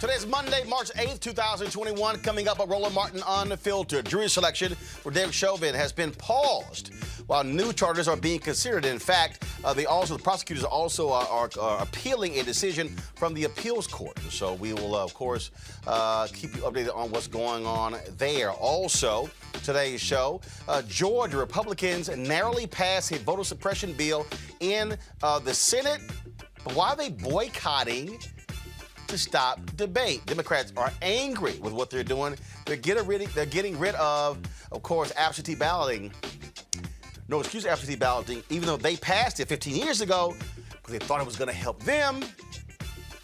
Today is Monday, March 8th, 2021. Coming up, a Roland Martin Unfiltered. Jury selection for Derek Chauvin has been paused while new charges are being considered. In fact, the prosecutors also are appealing a decision from the appeals court. So we will, of course, keep you updated on what's going on there. Also, today's show, Georgia Republicans narrowly passed a voter suppression bill in the Senate. But why are they boycotting to stop debate? Democrats are angry with what they're doing. They're getting rid of course, absentee balloting. No excuse absentee balloting, even though they passed it 15 years ago because they thought it was going to help them.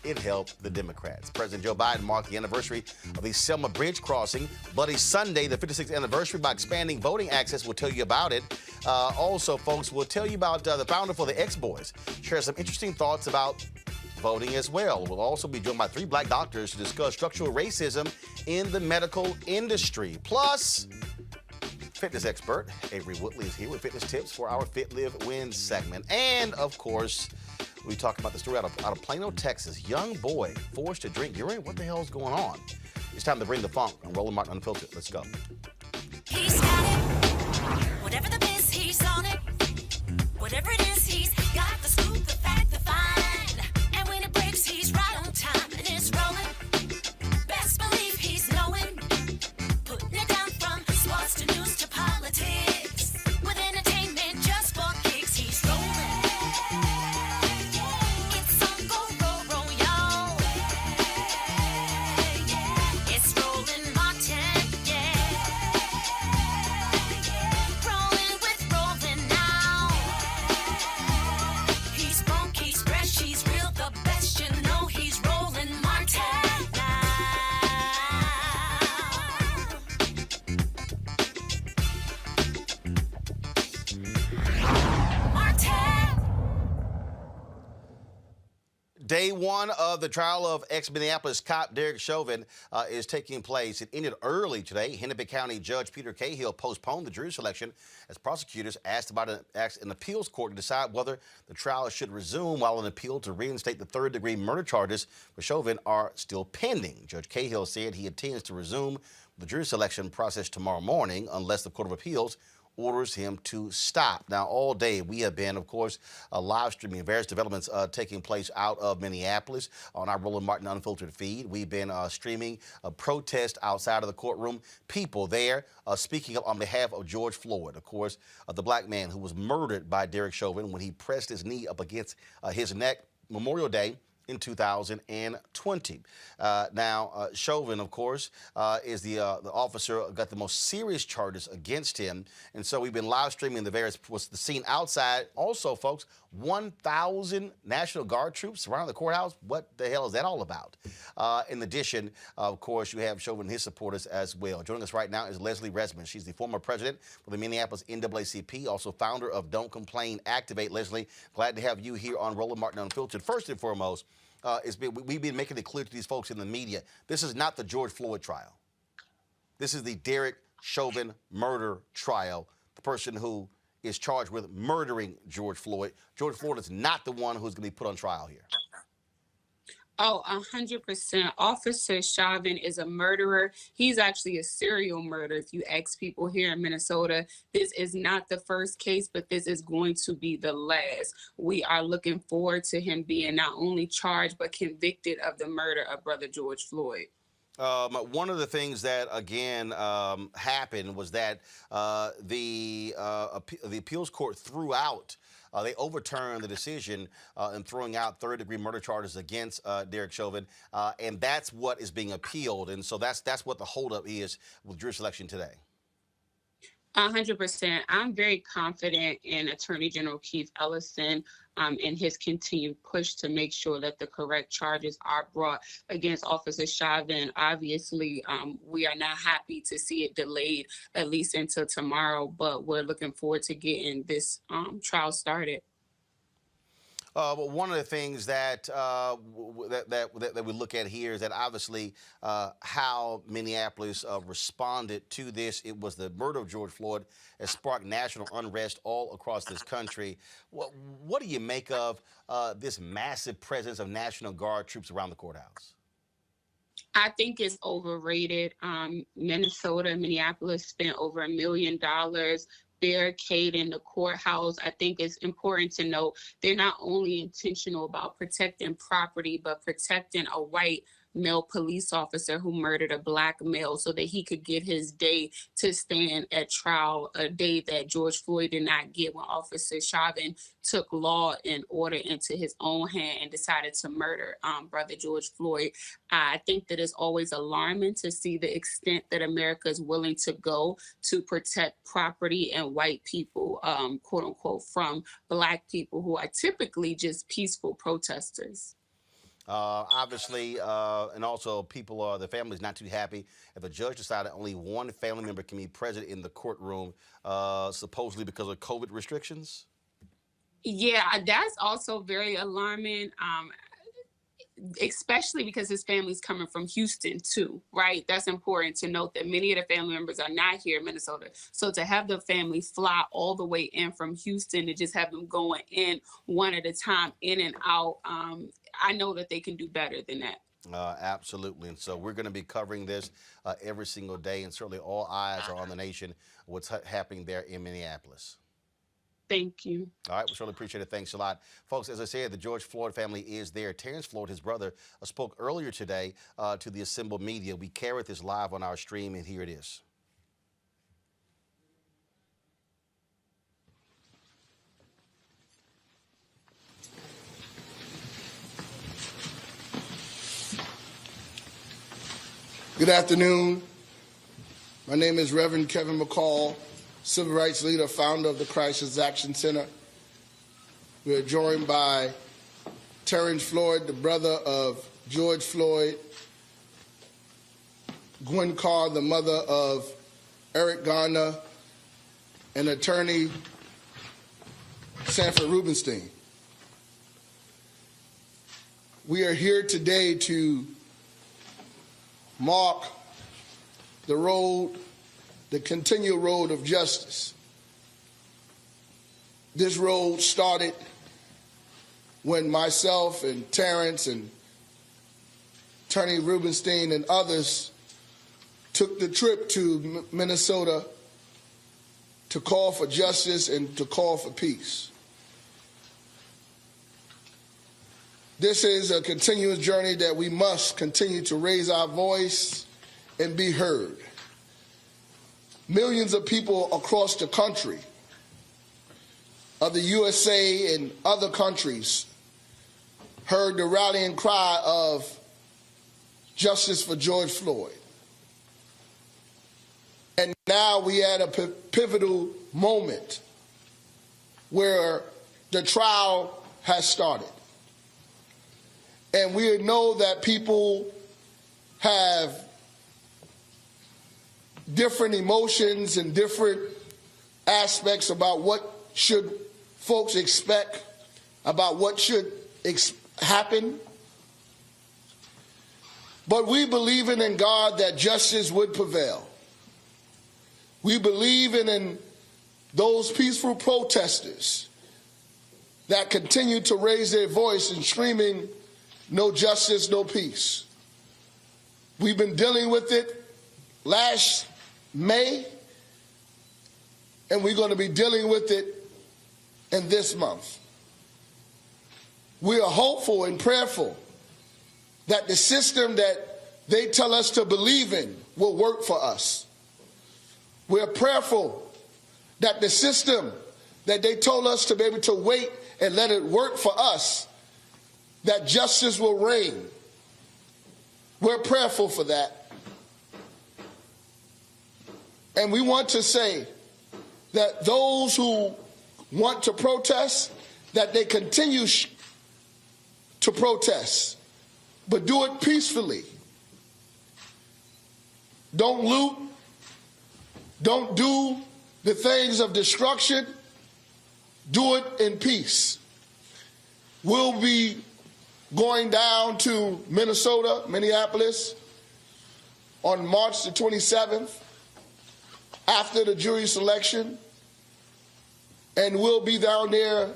It helped the Democrats. President Joe Biden marked the anniversary of the Selma Bridge crossing. Bloody Sunday, the 56th anniversary, by expanding voting access. We'll tell you about it. Also, folks, we'll tell you about the founder for the X-Boys. Share some interesting thoughts about voting as well. We'll also be joined by 3 black doctors to discuss structural racism in the medical industry. Plus, fitness expert Averi Woodley is here with fitness tips for our Fit, Live, Win segment. And, of course, we talk about the story out of Plano, Texas. Young boy forced to drink urine. What the hell is going on? It's time to bring the funk on Roland Martin Unfiltered. Let's go. He's got it. Whatever the biz, he's on it. Whatever it is, he's got the scoop, the fact, the find. And when it breaks, he's right on time and it's rolling. Best believe he's knowing. Putting it down from sports to news to politics. With entertainment just for kicks, he's rolling. It's on go, roll, y'all. It's Roland Martin, rolling with Roland now. He's funky, he's fresh, he's real, the best, you know he's Roland Martin now. Martin! Day one of the trial of ex-Minneapolis cop Derek Chauvin is taking place. It ended early today. Hennepin County Judge Peter Cahill postponed the jury selection as prosecutors asked an appeals court to decide whether the trial should resume, while an appeal to reinstate the third-degree murder charges for Chauvin are still pending. Judge Cahill said he intends to resume the jury selection process tomorrow morning unless the Court of Appeals orders him to stop. Now, all day we have been, of course, live streaming various developments taking place out of Minneapolis on our Roland Martin Unfiltered feed. We've been streaming a protest outside of the courtroom, people there speaking up on behalf of George Floyd, of course, the black man who was murdered by Derek Chauvin when he pressed his knee up against his neck Memorial Day in 2020. Now, Chauvin, of course, is the officer got the most serious charges against him. And so we've been live streaming the scene outside. Also, folks, 1,000 National Guard troops surrounding the courthouse. What the hell is that all about? In addition, of course, you have Chauvin and his supporters as well. Joining us right now is Leslie Resman. She's the former president for the Minneapolis NAACP, also founder of Don't Complain, Activate. Leslie, glad to have you here on Roland Martin Unfiltered. First and foremost, we've been making it clear to these folks in the media, this is not the George Floyd trial. This is the Derek Chauvin murder trial, the person who is charged with murdering George Floyd. George Floyd is not the one who's going to be put on trial here. Oh, 100%. Officer Chauvin is a murderer. He's actually a serial murderer. If you ask people here in Minnesota, this is not the first case, but this is going to be the last. We are looking forward to him being not only charged, but convicted of the murder of Brother George Floyd. One of the things that, again, happened was that the appeals court threw out they overturned the decision in throwing out third-degree murder charges against Derek Chauvin, and that's what is being appealed. And so that's what the holdup is with jury selection today. 100%. I'm very confident in Attorney General Keith Ellison and his continued push to make sure that the correct charges are brought against Officer Chauvin. Obviously, we are not happy to see it delayed at least until tomorrow, but we're looking forward to getting this trial started. But one of the things that that we look at here is that obviously how Minneapolis responded to this. It was the murder of George Floyd has sparked national unrest all across this country. What do you make of this massive presence of National Guard troops around the courthouse? I think it's overrated. Minnesota, Minneapolis spent over $1 million barricading the courthouse. I think it's important to note they're not only intentional about protecting property, but protecting a white male police officer who murdered a black male so that he could get his day to stand at trial, a day that George Floyd did not get when Officer Chauvin took law and order into his own hand and decided to murder brother George Floyd. I think that it's always alarming to see the extent that America is willing to go to protect property and white people, quote unquote, from black people who are typically just peaceful protesters. Obviously, and also the family's not too happy if a judge decided only one family member can be present in the courtroom, supposedly because of COVID restrictions. Yeah, that's also very alarming. Especially because his family's coming from Houston too, right? That's important to note that many of the family members are not here in Minnesota. So to have the family fly all the way in from Houston to just have them going in one at a time, in and out, I know that they can do better than that. Absolutely. And so we're going to be covering this every single day. And certainly all eyes are on the nation, what's happening there in Minneapolis. Thank you. All right, we certainly appreciate it. Thanks a lot. Folks, as I said, the George Floyd family is there. Terrence Floyd, his brother, spoke earlier today to the assembled media. We carried this live on our stream, and here it is. Good afternoon. My name is Reverend Kevin McCall, Civil Rights Leader, founder of the Crisis Action Center. We are joined by Terrence Floyd, the brother of George Floyd, Gwen Carr, the mother of Eric Garner, and attorney Sanford Rubenstein. We are here today to mark the continual road of justice. This road started when myself and Terrence and Attorney Rubenstein and others took the trip to Minnesota to call for justice and to call for peace. This is a continuous journey that we must continue to raise our voice and be heard. Millions of people across the country, of the USA and other countries, heard the rallying cry of justice for George Floyd. And now we are at a pivotal moment where the trial has started. And we know that people have different emotions and different aspects about what should folks expect, about what should happen. But we believe in God that justice would prevail. We believe in those peaceful protesters that continue to raise their voice and screaming, "No justice, no peace." We've been dealing with it last May, and we're going to be dealing with it in this month. We are hopeful and prayerful that the system that they tell us to believe in will work for us. We're prayerful that the system that they told us to be able to wait and let it work for us, that justice will reign. We're prayerful for that. And we want to say that those who want to protest, that they continue to protest, but do it peacefully. Don't loot. Don't do the things of destruction. Do it in peace. We'll be going down to Minnesota, Minneapolis, on March the 27th, after the jury selection, and we'll be down there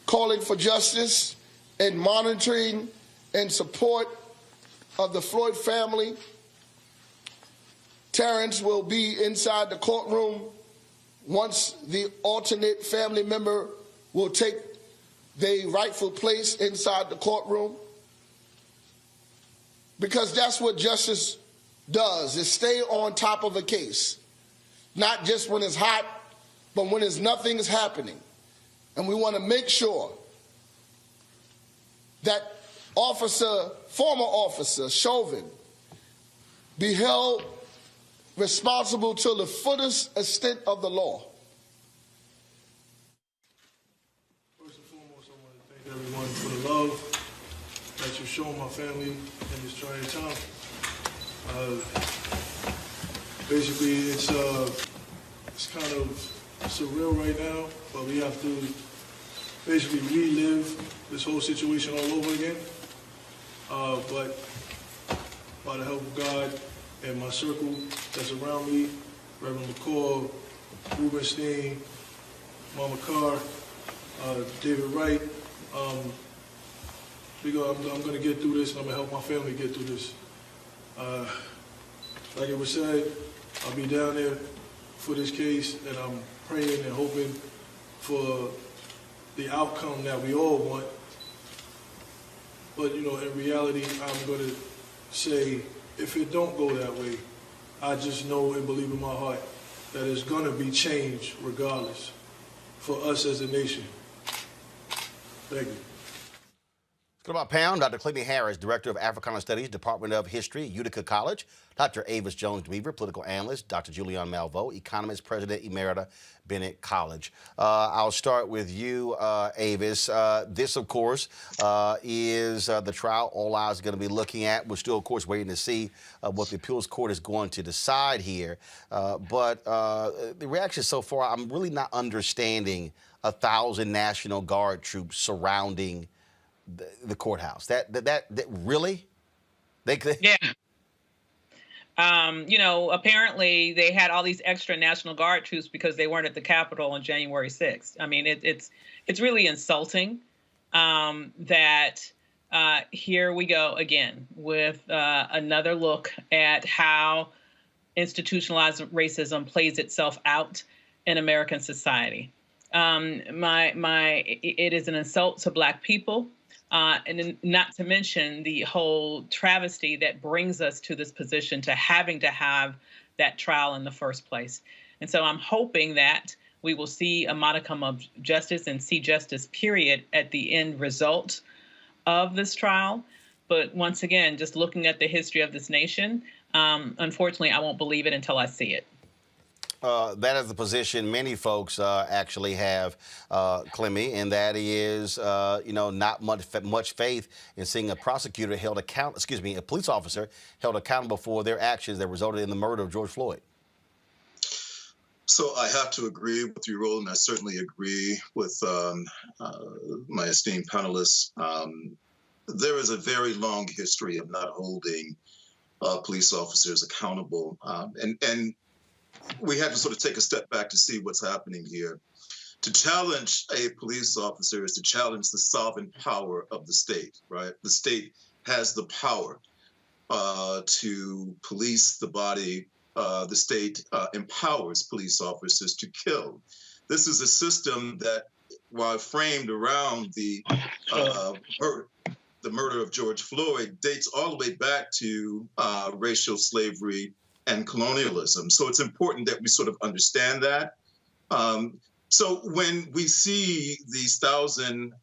calling for justice and monitoring and support of the Floyd family. Terrence will be inside the courtroom. Once the alternate family member will take their rightful place inside the courtroom. Because that's what justice does, is stay on top of a case. Not just when it's hot, but when nothing's happening. And we want to make sure that former officer Chauvin be held responsible to the fullest extent of the law. First and foremost, I want to thank everyone for the love that you've shown my family in this trying time. Basically, it's kind of surreal right now, but we have to basically relive this whole situation all over again. But by the help of God and my circle that's around me, Reverend McCall, Rubenstein, Mama Carr, David Wright, I'm going to get through this, and I'm going to help my family get through this. Like it was said, I'll be down there for this case, and I'm praying and hoping for the outcome that we all want. But, in reality, I'm going to say, if it don't go that way, I just know and believe in my heart that it's going to be change regardless for us as a nation. Thank you. Let's go to my pound. Dr. Clayton Harris, Director of Africana Studies, Department of History, Utica College. Dr. Avis Jones-Weaver, Political Analyst. Dr. Julian Malveaux, Economist, President Emerita, Bennett College. I'll start with you, Avis. This, of course, is the trial all eyes are going to be looking at. We're still, of course, waiting to see what the appeals court is going to decide here. But the reaction so far, I'm really not understanding 1,000 National Guard troops surrounding the courthouse. That really? Yeah. Apparently they had all these extra National Guard troops because they weren't at the Capitol on January 6th. I mean, it's really insulting that here we go again with another look at how institutionalized racism plays itself out in American society. It is an insult to Black people. And not to mention the whole travesty that brings us to this position to having to have that trial in the first place. And so I'm hoping that we will see a modicum of justice and see justice, period, at the end result of this trial. But once again, just looking at the history of this nation, unfortunately, I won't believe it until I see it. That is the position many folks actually have, Clemmy, and that is, not much faith in seeing a prosecutor a police officer held accountable for their actions that resulted in the murder of George Floyd. So I have to agree with you, Roland. I certainly agree with my esteemed panelists. There is a very long history of not holding police officers accountable, and we have to sort of take a step back to see what's happening here. To challenge a police officer is to challenge the sovereign power of the state, right? The state has the power to police the body. The state empowers police officers to kill. This is a system that, while framed around the murder of George Floyd, dates all the way back to racial slavery and colonialism. So it's important that we sort of understand that. So when we see these 1,000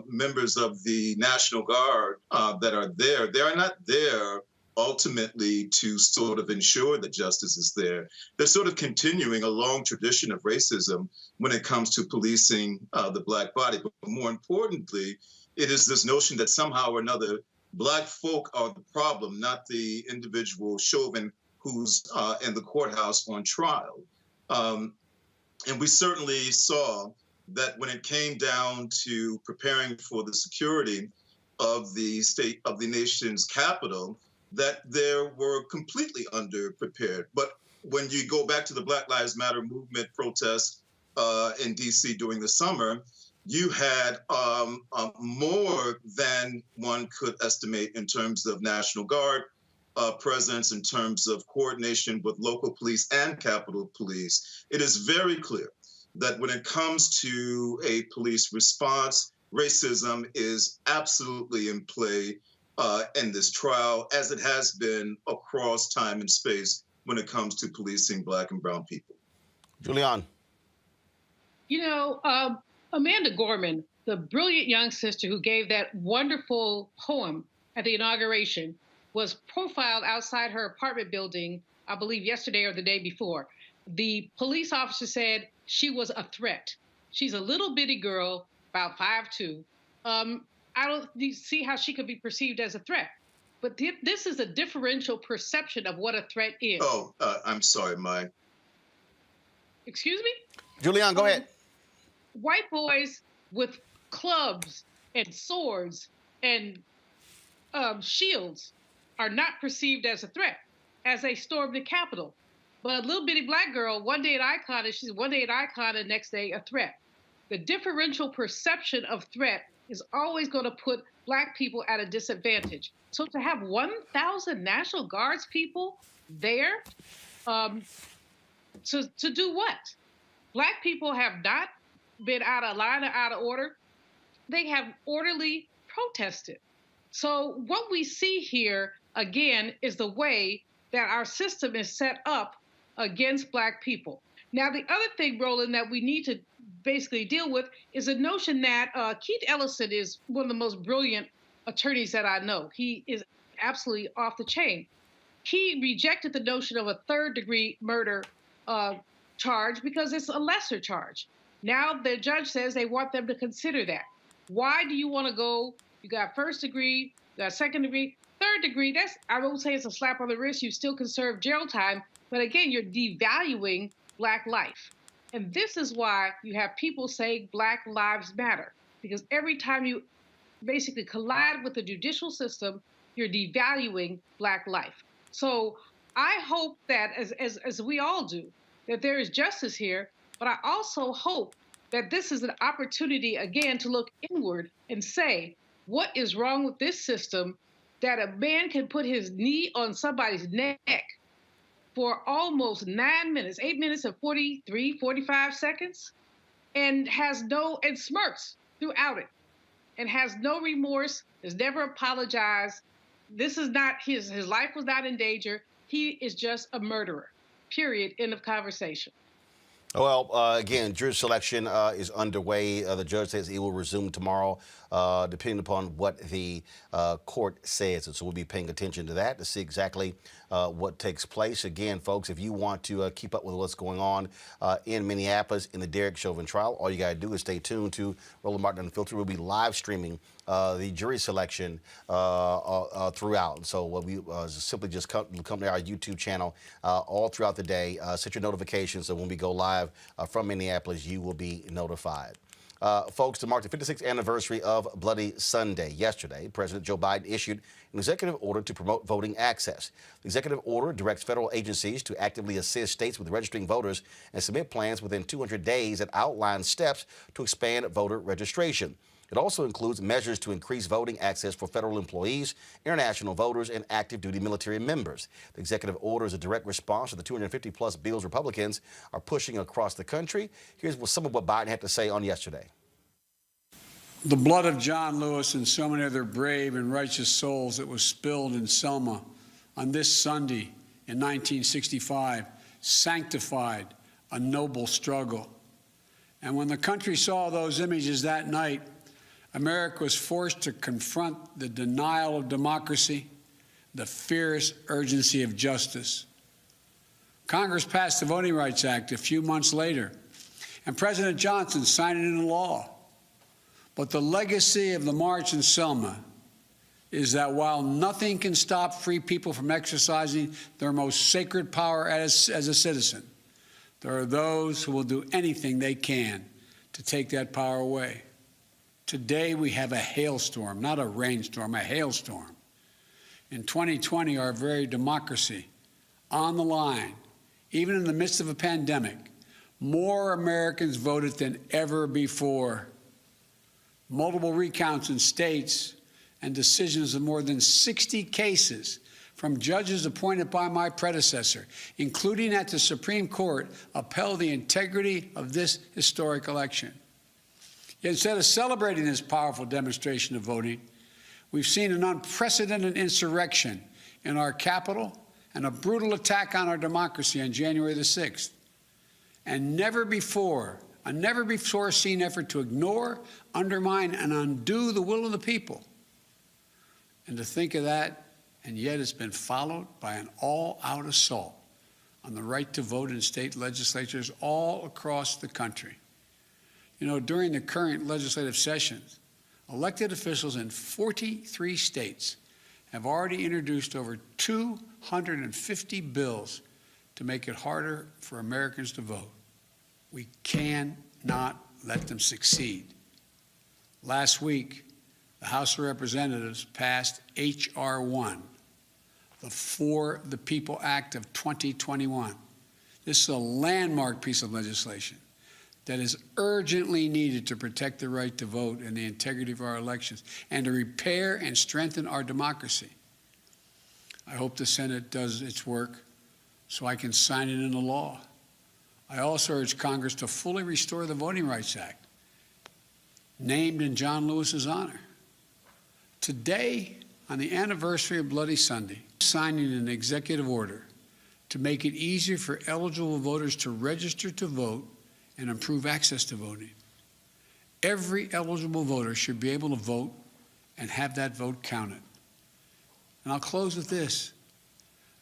members of the National Guard that are there, they are not there ultimately to sort of ensure that justice is there. They're sort of continuing a long tradition of racism when it comes to policing the Black body. But more importantly, it is this notion that somehow or another Black folk are the problem, not the individual Chauvin who's in the courthouse on trial. And we certainly saw that when it came down to preparing for the security of the state, of the nation's capital, that they were completely underprepared. But when you go back to the Black Lives Matter movement protests in DC during the summer, you had more than one could estimate in terms of National Guard presence, in terms of coordination with local police and Capitol Police. It is very clear that when it comes to a police response, racism is absolutely in play in this trial, as it has been across time and space when it comes to policing Black and brown people. Julian. You know, Amanda Gorman, the brilliant young sister who gave that wonderful poem at the inauguration, was profiled outside her apartment building, I believe yesterday or the day before. The police officer said she was a threat. She's a little bitty girl, about 5'2". I don't see how she could be perceived as a threat. But this is a differential perception of what a threat is. Oh, I'm sorry, Mike. Excuse me? Julian, go ahead. White boys with clubs and swords and shields are not perceived as a threat as they storm the Capitol. But a little bitty Black girl, one day an icon, and she's one day an icon, and next day a threat. The differential perception of threat is always going to put Black people at a disadvantage. So to have 1,000 National Guards people there, to do what? Black people have not been out of line or out of order. They have orderly protested. So what we see here, again, is the way that our system is set up against Black people. Now, the other thing, Roland, that we need to basically deal with is the notion that Keith Ellison is one of the most brilliant attorneys that I know. He is absolutely off the chain. He rejected the notion of a third-degree murder charge because it's a lesser charge. Now the judge says they want them to consider that. Why do you want to go? You got first degree, you got second degree, third degree. That's, I won't say it's a slap on the wrist. You still can serve jail time, but again, you're devaluing Black life. And this is why you have people say Black lives matter, because every time you basically collide with the judicial system, you're devaluing Black life. So I hope that, as we all do, that there is justice here, but I also hope that this is an opportunity, again, to look inward and say, what is wrong with this system that a man can put his knee on somebody's neck for almost 9 minutes, 8 minutes and 45 seconds, and and smirks throughout it, and has no remorse, has never apologized. This is not, his life was not in danger. He is just a murderer, period, end of conversation. Well, again, jury selection is underway. The judge says it will resume tomorrow, depending upon what the court says. And so we'll be paying attention to that to see exactly what takes place. Again, folks, if you want to keep up with what's going on in Minneapolis in the Derek Chauvin trial, all you got to do is stay tuned to Roland Martin Unfiltered. We'll be live streaming the jury selection throughout. And so we simply just come to our YouTube channel all throughout the day. Set your notifications so when we go live from Minneapolis, you will be notified. Folks, to mark the 56th anniversary of Bloody Sunday, yesterday, President Joe Biden issued an executive order to promote voting access. The executive order directs federal agencies to actively assist states with registering voters and submit plans within 200 days that outline steps to expand voter registration. It also includes measures to increase voting access for federal employees, international voters, and active duty military members. The executive order is a direct response to the 250-plus bills Republicans are pushing across the country. Here's some of what Biden had to say on yesterday. The blood of John Lewis and so many other brave and righteous souls that was spilled in Selma on this Sunday in 1965 sanctified a noble struggle. And when the country saw those images that night, America was forced to confront the denial of democracy, the fierce urgency of justice. Congress passed the Voting Rights Act a few months later, and President Johnson signed it into law. But the legacy of the March in Selma is that while nothing can stop free people from exercising their most sacred power as a citizen, there are those who will do anything they can to take that power away. Today we have a hailstorm, not a rainstorm, a hailstorm. In 2020, our very democracy on the line, even in the midst of a pandemic, more Americans voted than ever before. multiple recounts in states, and decisions of more than 60 cases from judges appointed by my predecessor, including at the Supreme Court, upheld the integrity of this historic election. Yet instead of celebrating this powerful demonstration of voting, we've seen an unprecedented insurrection in our Capitol and a brutal attack on our democracy on January the 6th. And a never before seen effort to ignore, undermine, and undo the will of the people. And to think of that, and yet it's been followed by an all-out assault on the right to vote in state legislatures all across the country. You know, during the current legislative sessions, elected officials in 43 states have already introduced over 250 bills to make it harder for Americans to vote. We cannot let them succeed. Last week, the House of Representatives passed HR1, the For the People Act of 2021. This is a landmark piece of legislation that is urgently needed to protect the right to vote and the integrity of our elections and to repair and strengthen our democracy. I hope the Senate does its work so I can sign it into law. I also urge Congress to fully restore the Voting Rights Act, named in John Lewis's honor. Today, on the anniversary of Bloody Sunday, signing an executive order to make it easier for eligible voters to register to vote and improve access to voting. Every eligible voter should be able to vote and have that vote counted. And I'll close with this.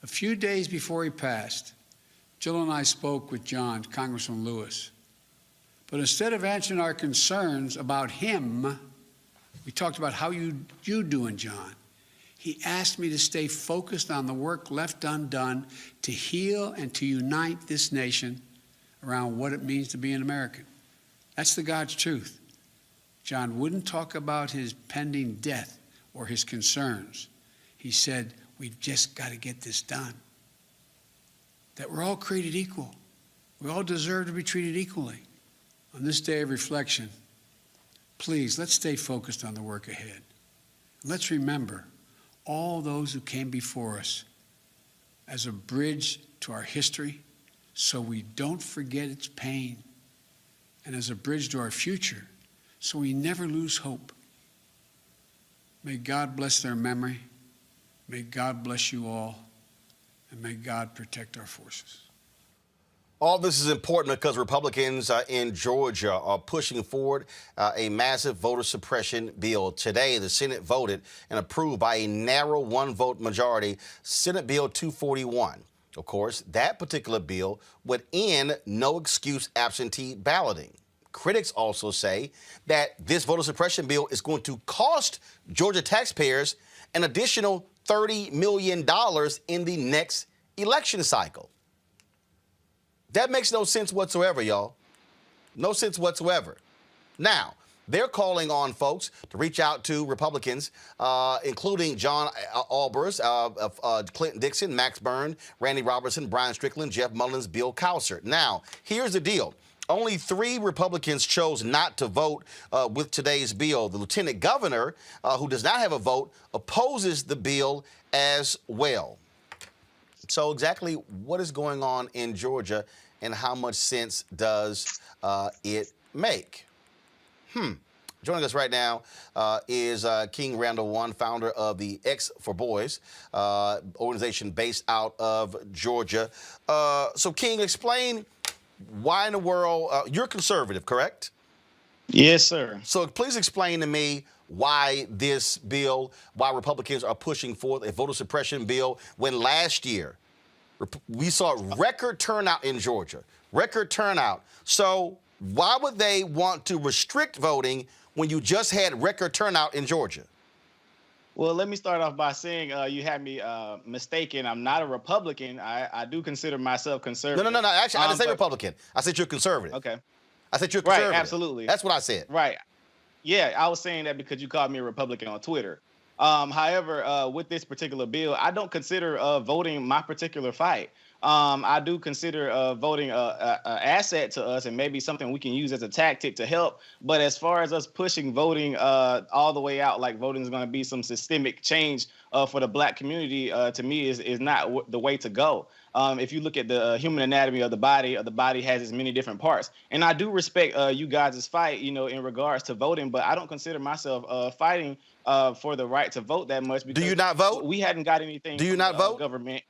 A few days before he passed, Jill and I spoke with John, Congressman Lewis. But instead of answering our concerns about him, we talked about how you doing, John. He asked me to stay focused on the work left undone to heal and to unite this nation around what it means to be an American. That's the God's truth. John wouldn't talk about his pending death or his concerns. He said, we've just got to get this done. That we're all created equal. We all deserve to be treated equally. On this day of reflection, please, let's stay focused on the work ahead. Let's remember all those who came before us as a bridge to our history so we don't forget its pain, and as a bridge to our future so we never lose hope. May God bless their memory. May God bless you all, and may God protect our forces. All this is important because Republicans in Georgia are pushing forward a massive voter suppression bill. Today, the Senate voted and approved by a narrow one-vote majority Senate Bill 241. Of course, that particular bill would end no-excuse absentee balloting. Critics also say that this voter suppression bill is going to cost Georgia taxpayers an additional $30 million in the next election cycle. That makes no sense whatsoever, y'all. No sense whatsoever. Now, they're calling on folks to reach out to Republicans, including John Albers, Clinton Dixon, Max Byrne, Randy Robertson, Brian Strickland, Jeff Mullins, Bill Cowser. Now, here's the deal. Only 3 Republicans chose not to vote with today's bill. The lieutenant governor, who does not have a vote, opposes the bill as well. So exactly what is going on in Georgia and how much sense does it make? Joining us right now is King Randall One, founder of the X for Boys organization based out of Georgia. So King, explain why in the world, you're conservative, correct? Yes, sir. So please explain to me why this bill, why Republicans are pushing forth a voter suppression bill when last year we saw record turnout in Georgia, record turnout. So why would they want to restrict voting when you just had record turnout in Georgia? Well, let me start off by saying you had me mistaken. I'm not a Republican. I do consider myself conservative. No. Actually, I didn't say Republican. I said you're conservative. Okay. I said you're conservative. Right, absolutely. That's what I said. Right. Yeah, I was saying that because you called me a Republican on Twitter. However, with this particular bill, I don't consider voting my particular fight. I do consider voting a asset to us and maybe something we can use as a tactic to help. But as far as us pushing voting all the way out, like voting is going to be some systemic change for the Black community, to me is not the way to go. If you look at the human anatomy of the body has its many different parts. And I do respect you guys' fight, in regards to voting, but I don't consider myself fighting for the right to vote that much. Because do you not vote? We hadn't got anything. Do you from not vote? Government.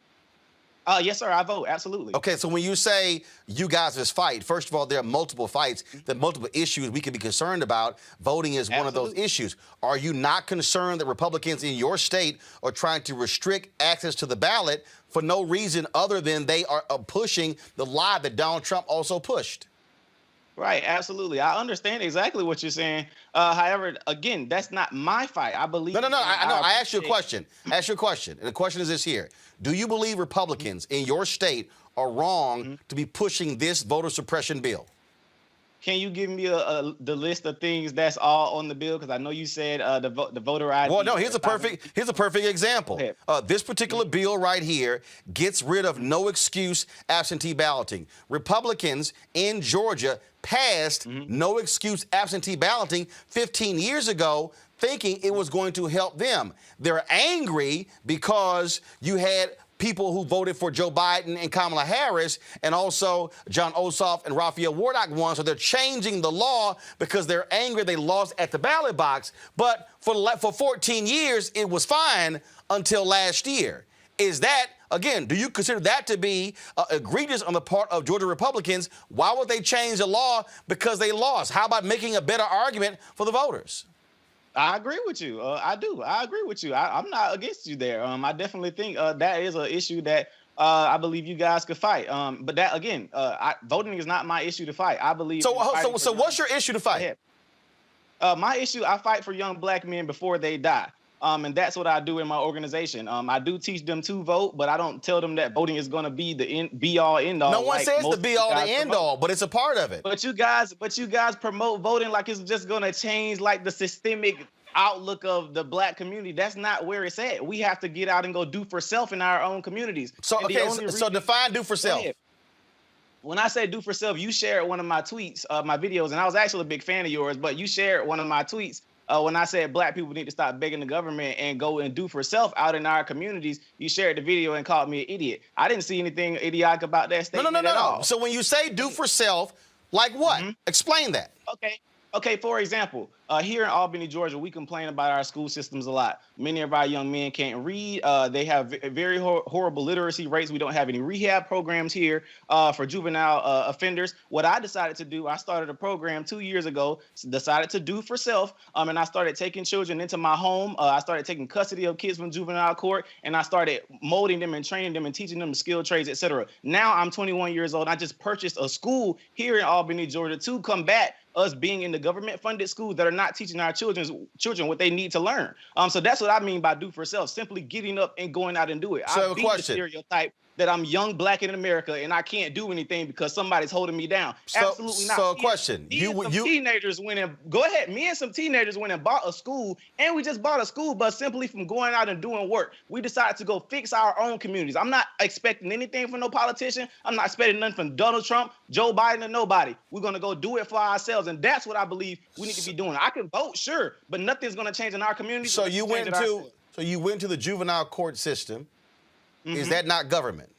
Yes, sir. I vote. Absolutely. Okay, so when you say you guys' fight, first of all, there are multiple fights, there are multiple issues we can be concerned about. Voting is one of those issues. Are you not concerned that Republicans in your state are trying to restrict access to the ballot for no reason other than they are pushing the lie that Donald Trump also pushed? Right, absolutely. I understand exactly what you're saying. However, again, that's not my fight. I believe. No. I know. I asked you a question. Ask your question. And the question is this here. Do you believe Republicans in your state are wrong to be pushing this voter suppression bill? Can you give me the list of things that's all on the bill? Because I know you said the voter ID. Well, no. Here's a perfect example. This particular bill right here gets rid of no excuse absentee balloting. Republicans in Georgia passed no excuse absentee balloting 15 years ago, thinking it was going to help them. They're angry because you had people who voted for Joe Biden and Kamala Harris, and also John Ossoff and Raphael Warnock won. So they're changing the law because they're angry they lost at the ballot box. But for 14 years, it was fine until last year. Is that, again, do you consider that to be egregious on the part of Georgia Republicans? Why would they change the law because they lost? How about making a better argument for the voters? I agree with you. I do. I agree with you. I'm not against you there. I definitely think that is an issue that I believe you guys could fight. But that, again, voting is not my issue to fight. I believe. So what's your issue to fight? My issue, I fight for young Black men before they die. And that's what I do in my organization. I do teach them to vote, but I don't tell them that voting is going to be the be-all, end-all. No one says the be-all, the end-all, but it's a part of it. But you guys promote voting like it's just going to change like the systemic outlook of the Black community. That's not where it's at. We have to get out and go do for self in our own communities. So define do for self. When I say do for self, you shared one of my tweets, my videos, and I was actually a big fan of yours, but you shared one of my tweets. When I said Black people need to stop begging the government and go and do for self out in our communities, you shared the video and called me an idiot. I didn't see anything idiotic about that statement at all. So when you say do for self, like what? Explain that. Okay, for example, here in Albany, Georgia, we complain about our school systems a lot. Many of our young men can't read. They have very horrible literacy rates. We don't have any rehab programs here for juvenile offenders. What I decided to do, I started a program 2 years ago, decided to do for self, and I started taking children into my home. I started taking custody of kids from juvenile court, and I started molding them and training them and teaching them skilled trades, etc. Now I'm 21 years old. I just purchased a school here in Albany, Georgia, to combat us being in the government-funded schools that are not teaching our children what they need to learn. So that's what I mean by do for self, simply getting up and going out and do it. So I beat the stereotype that I'm young, Black in America, and I can't do anything because somebody's holding me down. Absolutely not. So a question. Teenagers went and me and some teenagers went and bought a school, and we just bought a school bus simply from going out and doing work. We decided to go fix our own communities. I'm not expecting anything from no politician. I'm not expecting nothing from Donald Trump, Joe Biden, or nobody. We're going to go do it for ourselves, and that's what I believe we need to be doing. I can vote, sure, but nothing's going to change in our community. So you went to the juvenile court system. Is that not government?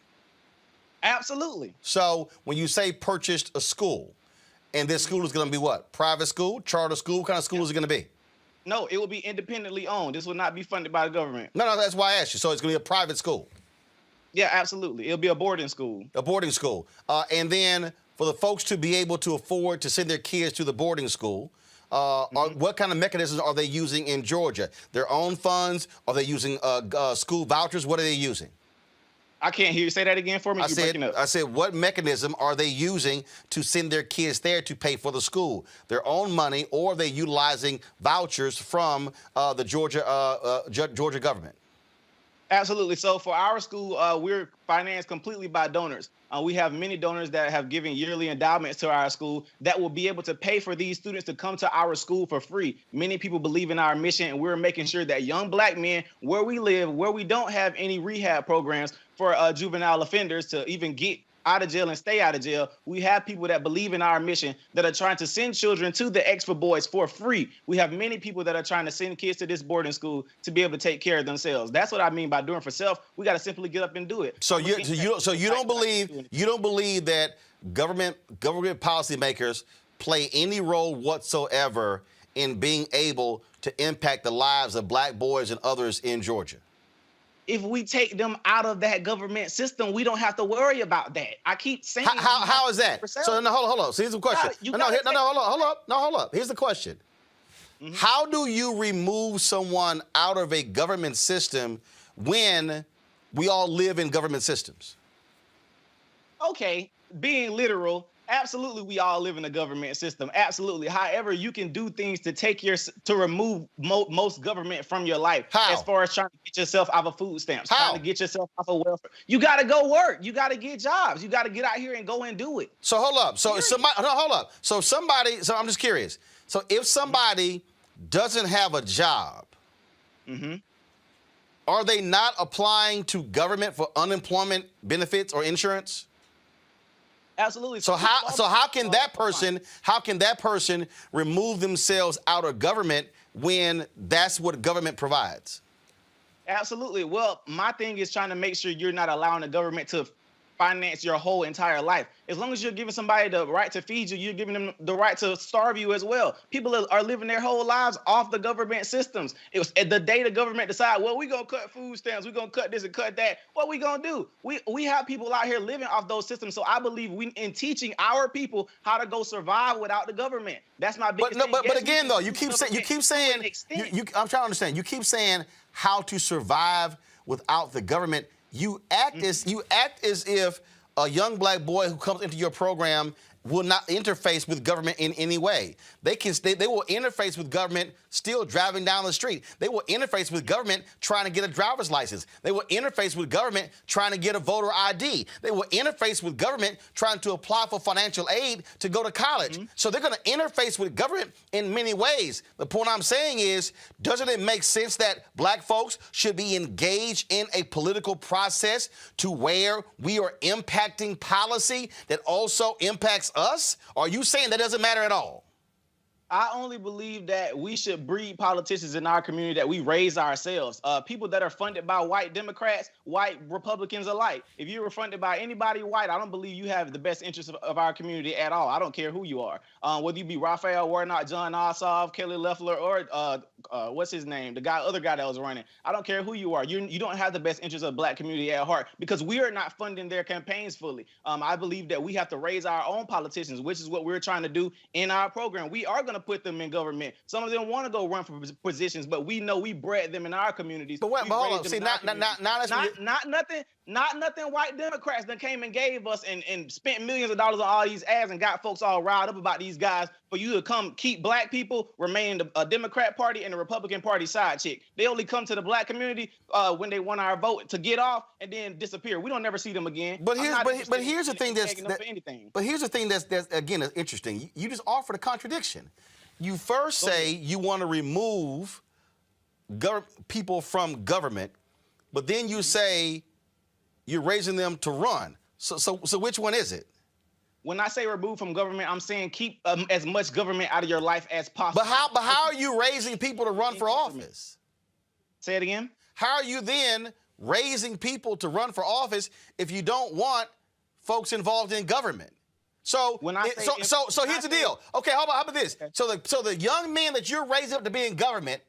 Absolutely. So when you say purchased a school, and this school is going to be what? Private school, charter school? What kind of school is it going to be? No, it will be independently owned. This will not be funded by the government. No, that's why I asked you. So it's going to be a private school? Yeah, absolutely. It'll be a boarding school. A boarding school. And then for the folks to be able to afford to send their kids to the boarding school, what kind of mechanisms are they using in Georgia? Their own funds? Are they using school vouchers? What are they using? I can't hear you. Say that again for me. I said, what mechanism are they using to send their kids there to pay for the school? Their own money, or are they utilizing vouchers from the Georgia government? Absolutely. So for our school, we're financed completely by donors. We have many donors that have given yearly endowments to our school that will be able to pay for these students to come to our school for free. Many people believe in our mission, and we're making sure that young black men, where we live, where we don't have any rehab programs for juvenile offenders to even get out of jail and stay out of jail, we have people that believe in our mission that are trying to send children to the Expert Boys for free. We have many people that are trying to send kids to this boarding school to be able to take care of themselves. That's what I mean by doing for self. We got to simply get up and do it. So you don't believe that government policymakers play any role whatsoever in being able to impact the lives of black boys and others in Georgia? If we take them out of that government system, we don't have to worry about that. I keep saying. How is that? So no, hold on. So here's the question. Hold up. Here's the question. Mm-hmm. How do you remove someone out of a government system when we all live in government systems? Okay, being literal. Absolutely, we all live in a government system. Absolutely. However, you can do things to remove most government from your life. How? As far as trying to get yourself out of food stamps, How? trying to get yourself off of welfare. You got to go work. You got to get jobs. You got to get out here and go and do it. So hold up. So hold up. So I'm just curious. So if somebody doesn't have a job, are they not applying to government for unemployment benefits or insurance? Absolutely. So how can that person remove themselves out of government when that's what government provides? Absolutely. Well, my thing is trying to make sure you're not allowing the government to finance your whole entire life. As long as you're giving somebody the right to feed you, you're giving them the right to starve you as well. People are living their whole lives off the government systems. It was the day the government decide, well, we're going to cut food stamps, we're going to cut this and cut that. What we going to do? We have people out here living off those systems. So I believe in teaching our people how to go survive without the government. That's my biggest thing. But again, though, you keep saying, I'm trying to understand. You keep saying how to survive without the government. You act as if a young black boy who comes into your program will not interface with government in any way. They will interface with government still driving down the street. They will interface with government trying to get a driver's license. They will interface with government trying to get a voter ID. They will interface with government trying to apply for financial aid to go to college. So they're going to interface with government in many ways. The point I'm saying is, doesn't it make sense that black folks should be engaged in a political process to where we are impacting policy that also impacts us? Or are you saying that doesn't matter at all? I only believe that we should breed politicians in our community that we raise ourselves. People that are funded by white Democrats, white Republicans alike. If you were funded by anybody white, I don't believe you have the best interest of our community at all. I don't care who you are. Whether you be Raphael Warnock, John Ossoff, Kelly Loeffler, or what's his name? The other guy that was running. I don't care who you are. You don't have the best interest of the black community at heart because we are not funding their campaigns fully. I believe that we have to raise our own politicians, which is what we're trying to do in our program. We are going to put them in government. Some of them want to go run for positions, but we know we bred them in our communities. But hold on. See, not nothing white Democrats that came and gave us and spent millions of dollars on all these ads and got folks all riled up about these guys for you to come keep black people remain a Democrat Party and the Republican Party side chick. They only come to the black community when they want our vote to get off and then disappear. We don't never see them again. But here's the thing that's again is interesting. You just offered a contradiction. You first say you want to remove people from government, but then you say you're raising them to run. So which one is it? When I say remove from government, I'm saying keep as much government out of your life as possible. But how are you raising people to run for office? Say it again. How are you then raising people to run for office if you don't want folks involved in government? So here's the deal. Okay, how about this? Okay. So the young men that you're raising up to be in government,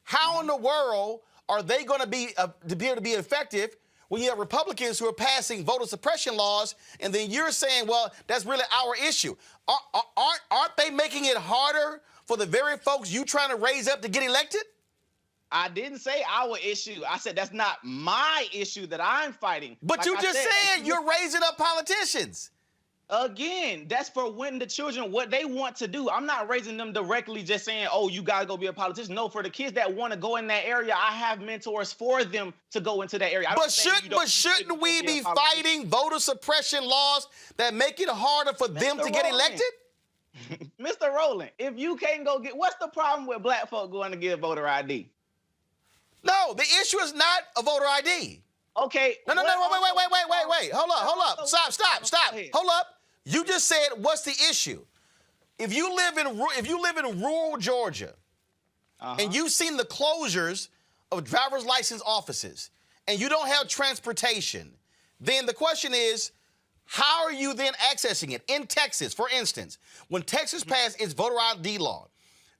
how in the world are they going to be able to be effective when you have Republicans who are passing voter suppression laws, and then you're saying, well, that's really our issue? Aren't they making it harder for the very folks you trying to raise up to get elected? I didn't say our issue. I said that's not my issue that I'm fighting. But like you just said you're raising up politicians. Again, that's for when the children, what they want to do. I'm not raising them directly just saying, oh, you got to go be a politician. No, for the kids that want to go in that area, I have mentors for them to go into that area. But shouldn't we be fighting voter suppression laws that make it harder for them to get elected? Mr. Roland, if you can't go get, what's the problem with black folk going to get voter ID? No, the issue is not a voter ID. Okay. No, wait. Hold up. Stop. Hold up. You just said, what's the issue? If you live in rural Georgia, and you've seen the closures of driver's license offices, and you don't have transportation, then the question is, how are you then accessing it? In Texas, for instance, when Texas passed its voter ID law,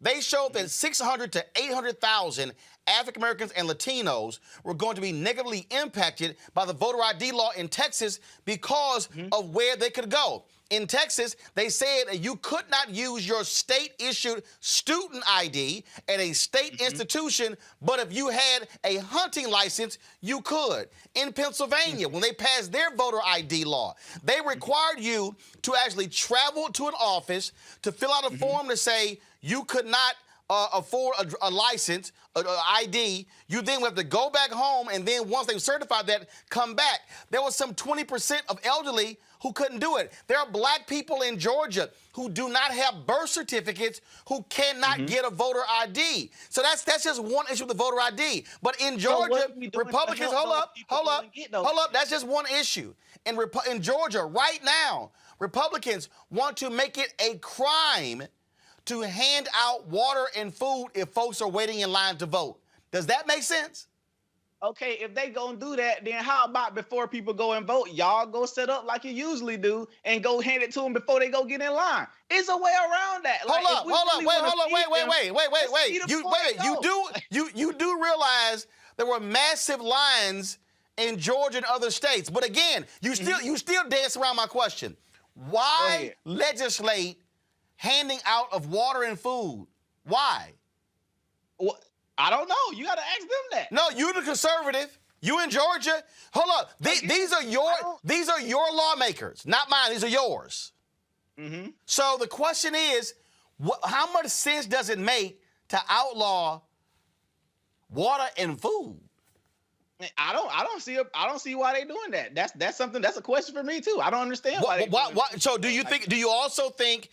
they showed that 600 to 800,000 African Americans and Latinos were going to be negatively impacted by the voter ID law in Texas because of where they could go. In Texas, they said that you could not use your state-issued student ID at a state institution, but if you had a hunting license, you could. In Pennsylvania, when they passed their voter ID law, they required you to actually travel to an office to fill out a form to say you could not afford a license, ID. You then have to go back home, and then once they certified that, come back. There was some 20% of elderly who couldn't do it. There are black people in Georgia who do not have birth certificates who cannot get a voter ID. So that's just one issue with the voter ID. But in Georgia, Republicans, hold up. That's just one issue. In Georgia, right now, Republicans want to make it a crime to hand out water and food if folks are waiting in line to vote. Does that make sense? Okay, if they gonna do that, then how about before people go and vote, y'all go set up like you usually do and go hand it to them before they go get in line? It's a way around that. You do realize there were massive lines in Georgia and other states, but again, you still dance around my question. Why legislate handing out of water and food? Why? Well, I don't know. You got to ask them that. No, you the conservative. You in Georgia. Hold up. These are your lawmakers, not mine. These are yours. So the question is, how much sense does it make to outlaw water and food? I don't see why they're doing that. That's a question for me too. I don't understand why. So do you also think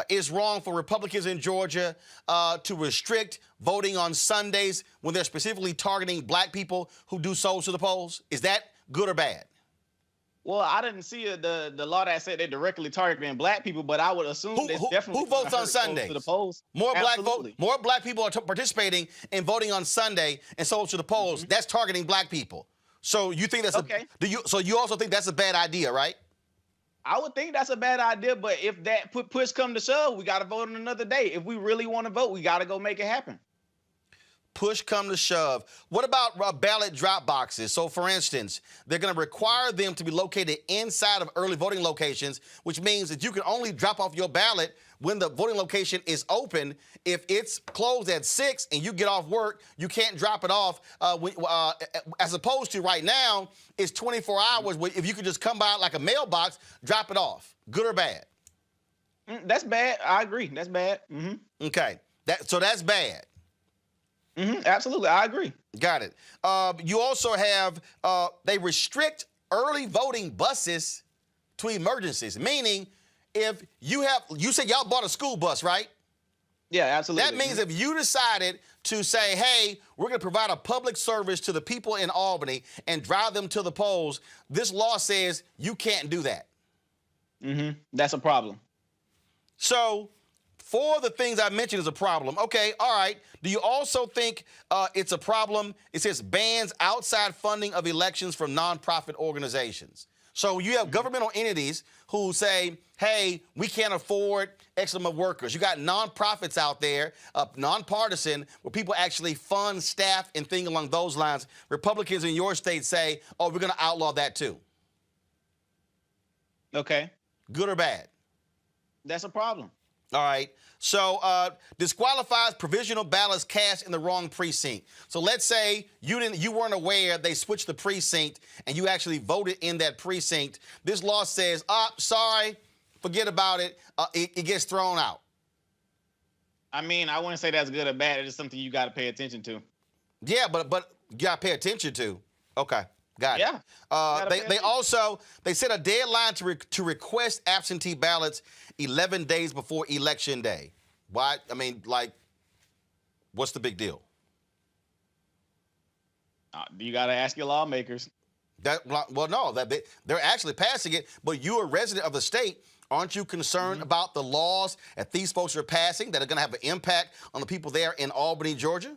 it's wrong for Republicans in Georgia to restrict voting on Sundays when they're specifically targeting black people who do so to the polls? Is that good or bad? Well, I didn't see the law that said they're directly targeting black people, but I would assume who votes on Sundays? To the polls. More black people are participating in voting on Sunday and so to the polls. That's targeting black people. So you think that's okay? So you also think that's a bad idea, right? I would think that's a bad idea, but if that push come to shove, we got to vote on another day. If we really want to vote, we got to go make it happen. Push come to shove. What about ballot drop boxes? So, for instance, they're going to require them to be located inside of early voting locations, which means that you can only drop off your ballot when the voting location is open. If it's closed at 6 and you get off work, you can't drop it off. As opposed to right now, it's 24 hours. If you could just come by like a mailbox, drop it off. Good or bad? That's bad. I agree. That's bad. Okay. So that's bad. Absolutely, I agree. Got it. You also have, they restrict early voting buses to emergencies, meaning if you said y'all bought a school bus, right? Yeah, absolutely. That means if you decided to say, hey, we're going to provide a public service to the people in Albany and drive them to the polls, this law says you can't do that. That's a problem. So, for the things I mentioned is a problem. Okay, all right. Do you also think it's a problem? It says bans outside funding of elections from nonprofit organizations. So you have governmental entities who say, hey, we can't afford X number of workers. You got nonprofits out there, nonpartisan, where people actually fund staff and things along those lines. Republicans in your state say, oh, we're going to outlaw that too. Okay. Good or bad? That's a problem. All right. So disqualifies provisional ballots cast in the wrong precinct. So let's say you weren't aware they switched the precinct and you actually voted in that precinct. This law says, sorry, forget about it. It gets thrown out. I mean, I wouldn't say that's good or bad. It's just something you got to pay attention to. Yeah, but you got to pay attention to. Okay. Got it. Yeah. They set a deadline to request absentee ballots 11 days before Election Day. Why? I mean, like, what's the big deal? You got to ask your lawmakers. They're actually passing it, but you're a resident of the state. Aren't you concerned about the laws that these folks are passing that are going to have an impact on the people there in Albany, Georgia?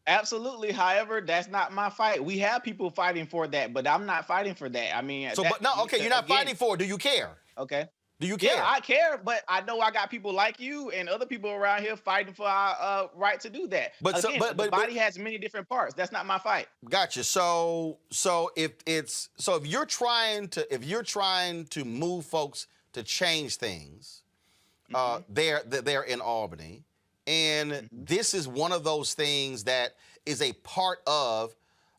Absolutely. However, that's not my fight. We have people fighting for that, but I'm not fighting for that. I mean, you're not fighting for it. Do you care? Okay. Do you care? Yeah, I care, but I know I got people like you and other people around here fighting for our right to do that. But the body has many different parts. That's not my fight. Gotcha. So if you're trying to move folks to change things, they're in Albany. And this is one of those things that is a part of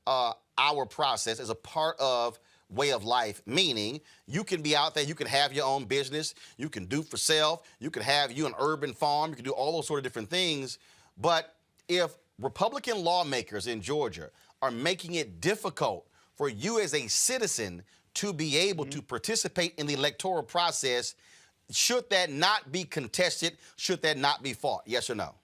our process, is a part of way of life, meaning you can be out there, you can have your own business, you can do for self, you can have an urban farm, you can do all those sort of different things. But if Republican lawmakers in Georgia are making it difficult for you as a citizen to be able to participate in the electoral process, should that not be contested? Should that not be fought? Yes or no?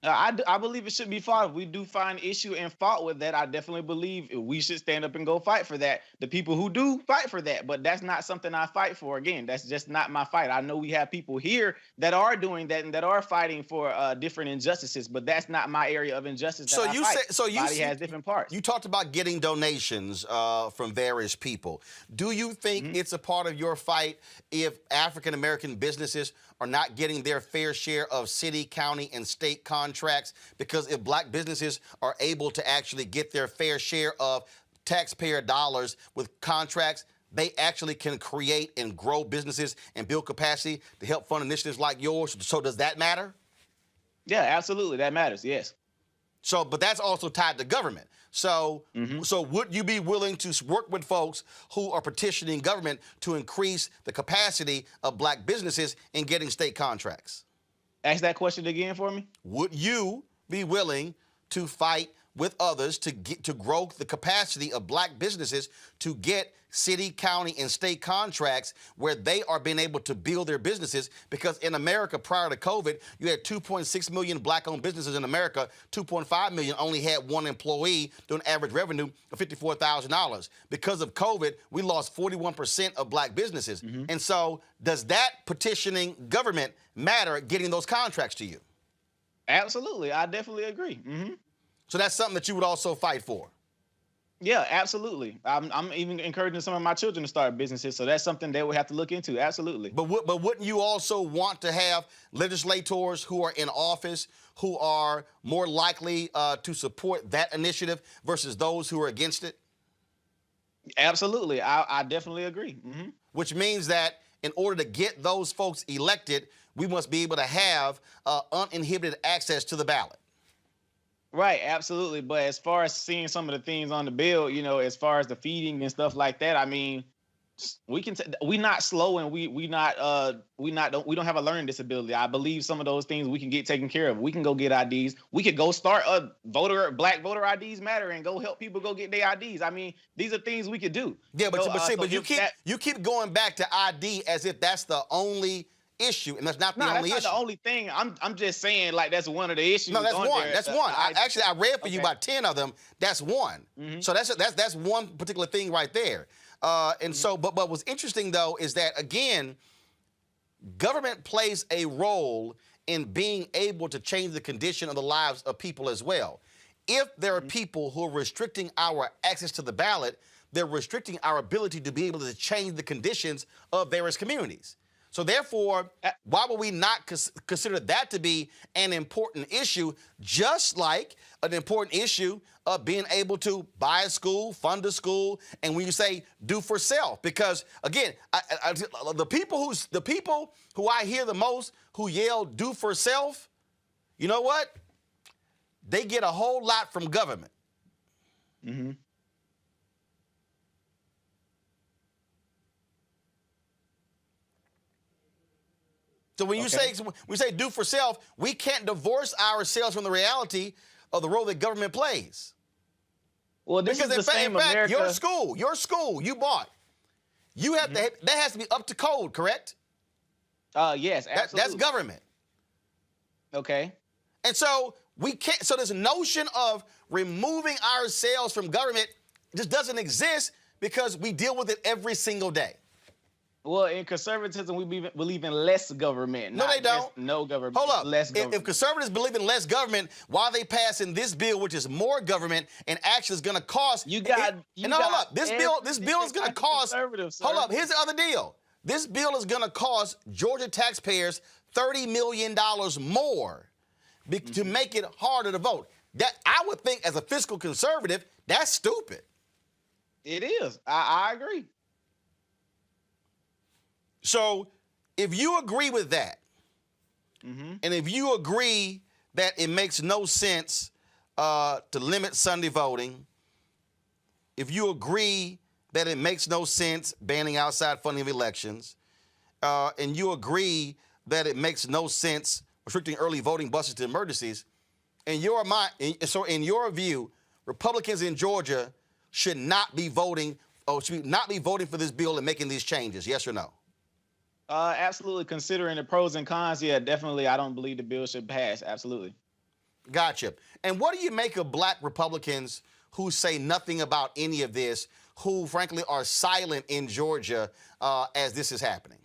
I believe it should be fought. If we do find issue and fault with that, I definitely believe we should stand up and go fight for that. The people who do fight for that, but that's not something I fight for. Again, that's just not my fight. I know we have people here that are doing that and that are fighting for different injustices, but that's not my area of injustice. Body has different parts. You talked about getting donations from various people. Do you think it's a part of your fight if African American businesses are not getting their fair share of city, county, and state contracts? Because if black businesses are able to actually get their fair share of taxpayer dollars with contracts, they actually can create and grow businesses and build capacity to help fund initiatives like yours. So does that matter? Yeah, absolutely. That matters, yes. So, but that's also tied to government. So, so would you be willing to work with folks who are petitioning government to increase the capacity of black businesses in getting state contracts? Ask that question again for me. Would you be willing to fight with others to grow the capacity of black businesses to get city, county, and state contracts where they are being able to build their businesses? Because in America, prior to COVID, you had 2.6 million black-owned businesses in America. 2.5 million only had one employee doing average revenue of $54,000. Because of COVID, we lost 41% of black businesses. And so does that petitioning government matter getting those contracts to you? Absolutely. I definitely agree. So that's something that you would also fight for? Yeah, absolutely. I'm even encouraging some of my children to start businesses, so that's something they would have to look into. Absolutely. But wouldn't you also want to have legislators who are in office who are more likely to support that initiative versus those who are against it? Absolutely. I definitely agree. Which means that in order to get those folks elected, we must be able to have uninhibited access to the ballot. Right, absolutely. But as far as seeing some of the things on the bill, as far as the feeding and stuff like that, I mean, we not slow and we don't have a learning disability. I believe some of those things we can get taken care of. We can go get IDs. We could go start a black voter IDs matter and go help people go get their IDs. I mean, these are things we could do. Yeah, but you keep going back to ID as if that's the only issue, and that's not the only issue. That's not the only thing. I'm just saying, like, that's one of the issues. No, that's one. There. That's one. I read for you about 10 of them. That's one. So that's one particular thing right there. And so, but what's interesting though is that again, government plays a role in being able to change the condition of the lives of people as well. If there are people who are restricting our access to the ballot, they're restricting our ability to be able to change the conditions of various communities. So therefore, why would we not consider that to be an important issue, just like an important issue of being able to buy a school, fund a school, and when you say do for self? Because again, the people who I hear the most who yell do for self, you know what? They get a whole lot from government. Mm-hmm. So when you say do for self, we can't divorce ourselves from the reality of the role that government plays. Well, this because is the same in fact, America. your school you bought, you have to, that has to be up to code, correct? Yes, absolutely. That's government. Okay. And so we can't. So this notion of removing ourselves from government just doesn't exist because we deal with it every single day. Well, in conservatism, we believe in less government. No, they don't. No government. Hold up. Less government. If conservatives believe in less government, why are they passing this bill, which is more government and actually is going to cost? Hold up. This bill is going to cost. Hold up. Here's the other deal. This bill is going to cost Georgia taxpayers $30 million more to make it harder to vote. That I would think, as a fiscal conservative, that's stupid. It is. I agree. So if you agree with that, and if you agree that it makes no sense to limit Sunday voting, if you agree that it makes no sense banning outside funding of elections, and you agree that it makes no sense restricting early voting buses to emergencies, in your view, Republicans in Georgia should not be voting for this bill and making these changes, yes or no? Absolutely. Considering the pros and cons, yeah, definitely. I don't believe the bill should pass. Absolutely. Gotcha. And what do you make of black Republicans who say nothing about any of this, who frankly are silent in Georgia as this is happening?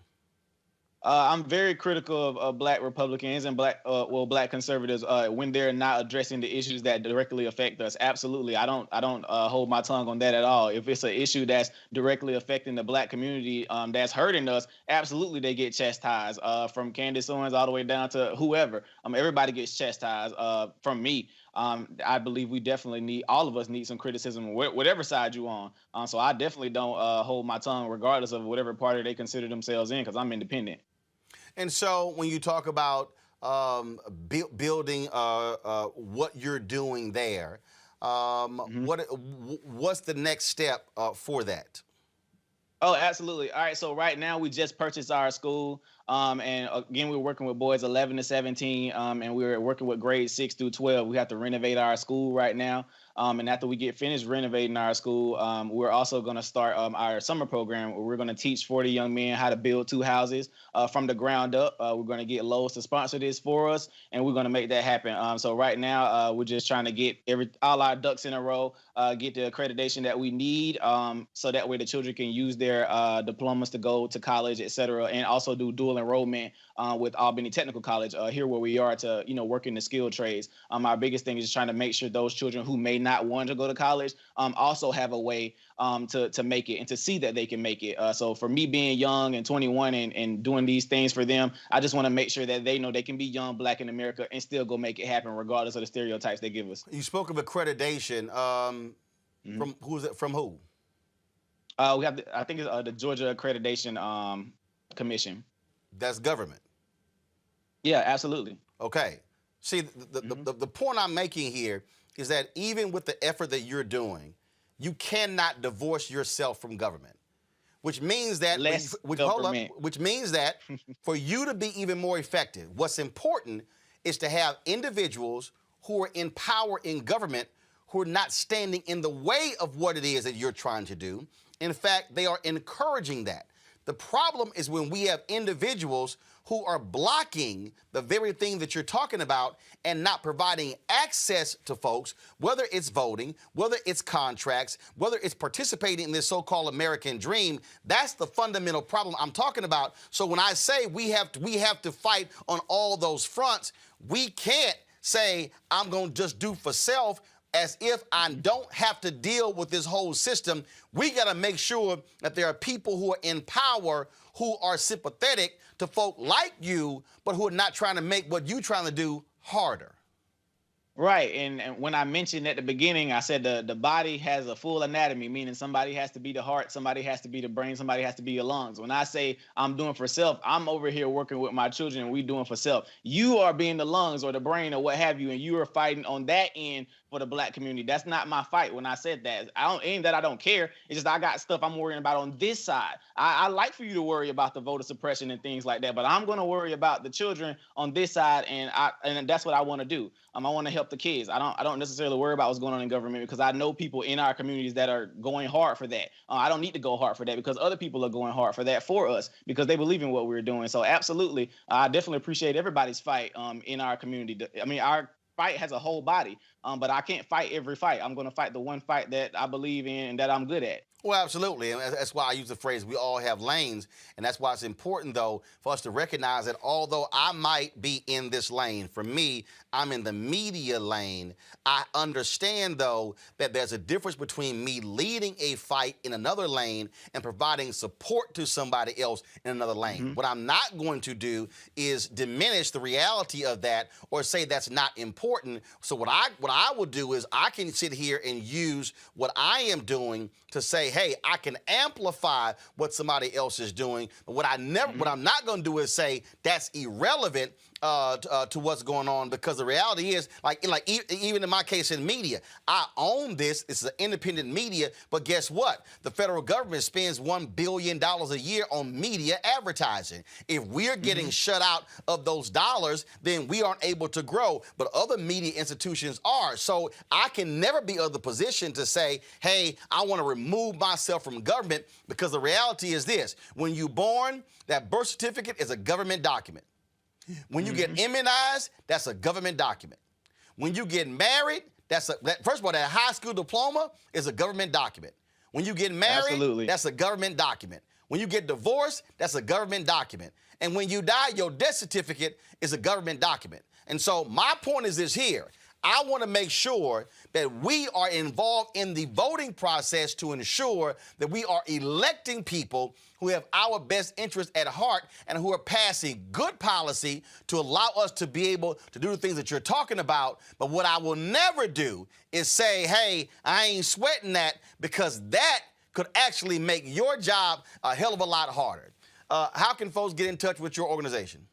I'm very critical of black Republicans and black conservatives when they're not addressing the issues that directly affect us. Absolutely, I don't hold my tongue on that at all. If it's an issue that's directly affecting the black community, that's hurting us, absolutely they get chastised. From Candace Owens all the way down to whoever, everybody gets chastised. From me, I believe we definitely all of us need some criticism, whatever side you on. So I definitely don't hold my tongue regardless of whatever party they consider themselves in, because I'm independent. And so when you talk about building what you're doing there, what's the next step for that? Oh, absolutely. All right. So right now we just purchased our school. And again, we're working with boys 11 to 17, and we're working with grades 6 through 12. We have to renovate our school right now. And after we get finished renovating our school, we're also going to start our summer program where we're going to teach 40 young men how to build 2 houses from the ground up. We're going to get Lowe's to sponsor this for us, and we're going to make that happen. So right now, we're just trying to get all our ducks in a row, get the accreditation that we need, so that way the children can use their diplomas to go to college, et cetera, and also do dual enrollment with Albany Technical College here where we are to work in the skilled trades. Our biggest thing is trying to make sure those children who may not want to go to college also have a way to make it and to see that they can make it. So for me being young and 21 and doing these things for them, I just want to make sure that they know they can be young, black in America and still go make it happen regardless of the stereotypes they give us. You spoke of accreditation. From who is it? From who? We have I think it's the Georgia Accreditation Commission. That's government. Yeah, absolutely. Okay. See, the point I'm making here is that even with the effort that you're doing, you cannot divorce yourself from government, which means that which means that for you to be even more effective, what's important is to have individuals who are in power in government who are not standing in the way of what it is that you're trying to do. In fact, they are encouraging that. The problem is when we have individuals who are blocking the very thing that you're talking about and not providing access to folks, whether it's voting, whether it's contracts, whether it's participating in this so-called American dream. That's the fundamental problem I'm talking about. So when I say we have to fight on all those fronts, we can't say I'm going to just do for self as if I don't have to deal with this whole system. We got to make sure that there are people who are in power who are sympathetic to folk like you, but who are not trying to make what you're trying to do harder. Right, and when I mentioned at the beginning, I said the body has a full anatomy, meaning somebody has to be the heart, somebody has to be the brain, somebody has to be your lungs. When I say I'm doing for self, I'm over here working with my children and we doing for self. You are being the lungs or the brain or what have you, and you are fighting on that end for the Black community. That's not my fight. When I said that, ain't that I don't care. It's just I got stuff I'm worrying about on this side. I like for you to worry about the voter suppression and things like that, but I'm going to worry about the children on this side, and that's what I want to do. I want to help the kids. I don't necessarily worry about what's going on in government because I know people in our communities that are going hard for that. I don't need to go hard for that because other people are going hard for that for us because they believe in what we're doing. So absolutely, I definitely appreciate everybody's fight in our community. I mean, our fight has a whole body, but I can't fight every fight. I'm going to fight the one fight that I believe in and that I'm good at. Well, absolutely. And that's why I use the phrase, we all have lanes. And that's why it's important, though, for us to recognize that although I might be in this lane, for me, I'm in the media lane. I understand, though, that there's a difference between me leading a fight in another lane and providing support to somebody else in another lane. Mm-hmm. What I'm not going to do is diminish the reality of that or say that's not important. So what I will do is I can sit here and use what I am doing to say, hey, I can amplify what somebody else is doing. But what I'm not going to do is say that's irrelevant to what's going on, because the reality is, even in my case in media, I own this. It's an independent media, but guess what? The federal government spends $1 billion a year on media advertising. If we're getting shut out of those dollars, then we aren't able to grow, but other media institutions are. So I can never be of the position to say, hey, I want to remove myself from government, because the reality is this: when you're born, that birth certificate is a government document. When you get immunized, that's a government document. When you get married, first of all, that high school diploma is a government document. When you get married, that's a government document. When you get divorced, that's a government document. And when you die, your death certificate is a government document. And so my point is this here: I want to make sure that we are involved in the voting process to ensure that we are electing people who have our best interest at heart and who are passing good policy to allow us to be able to do the things that you're talking about. But what I will never do is say, hey, I ain't sweating that, because that could actually make your job a hell of a lot harder. How can folks get in touch with your organization?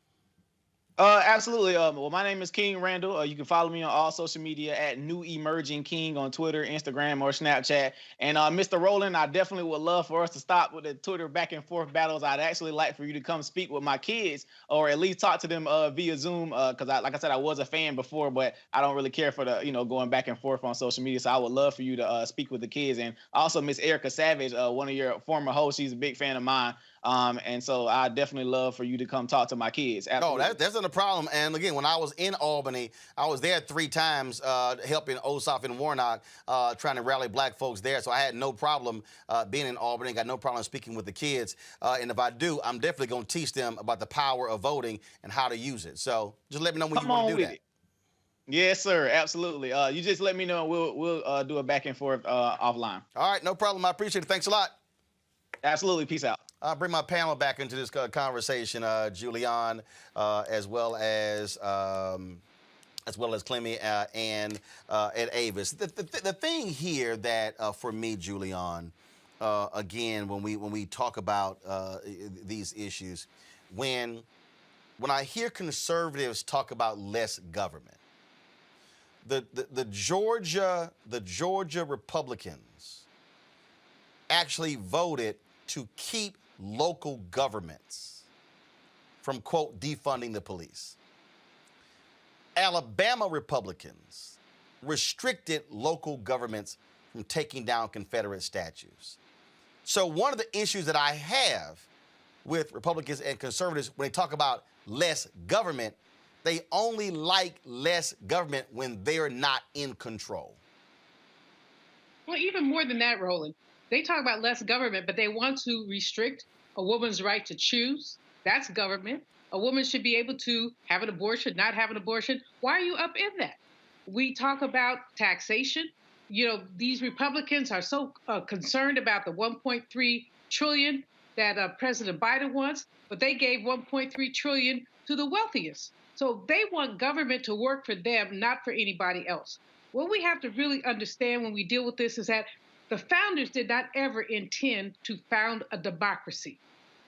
Absolutely. Well, my name is King Randall. You can follow me on all social media at New Emerging King on Twitter, Instagram, or Snapchat. And Mr. Roland, I definitely would love for us to stop with the Twitter back and forth battles. I'd actually like for you to come speak with my kids, or at least talk to them via Zoom. Because like I said, I was a fan before, but I don't really care for the going back and forth on social media. So I would love for you to speak with the kids. And also Miss Erica Savage, one of your former hosts, she's a big fan of mine. And so I definitely love for you to come talk to my kids. Absolutely. No, that's not a problem. And again, when I was in Albany, I was there 3 times helping Ossoff and Warnock, trying to rally black folks there. So I had no problem being in Albany, got no problem speaking with the kids. And if I do, I'm definitely going to teach them about the power of voting and how to use it. So just let me know when you want to do that. Yes, sir. Absolutely. You just let me know. We'll do a back and forth offline. All right. No problem. I appreciate it. Thanks a lot. Absolutely. Peace out. I'll bring my panel back into this conversation, Julian, as well as Clemmy and Avis. The thing here that for me, Julian, again, when we talk about these issues, when I hear conservatives talk about less government, the Georgia Republicans actually voted to keep local governments from, quote, defunding the police. Alabama Republicans restricted local governments from taking down Confederate statues. So one of the issues that I have with Republicans and conservatives when they talk about less government, they only like less government when they're not in control. Well, even more than that, Roland. They talk about less government, but they want to restrict a woman's right to choose. That's government. A woman should be able to have an abortion, not have an abortion. Why are you up in that? We talk about taxation. You know, these Republicans are so concerned about the 1.3 trillion that President Biden wants, but they gave 1.3 trillion to the wealthiest. So they want government to work for them, not for anybody else. What we have to really understand when we deal with this is that the founders did not ever intend to found a democracy.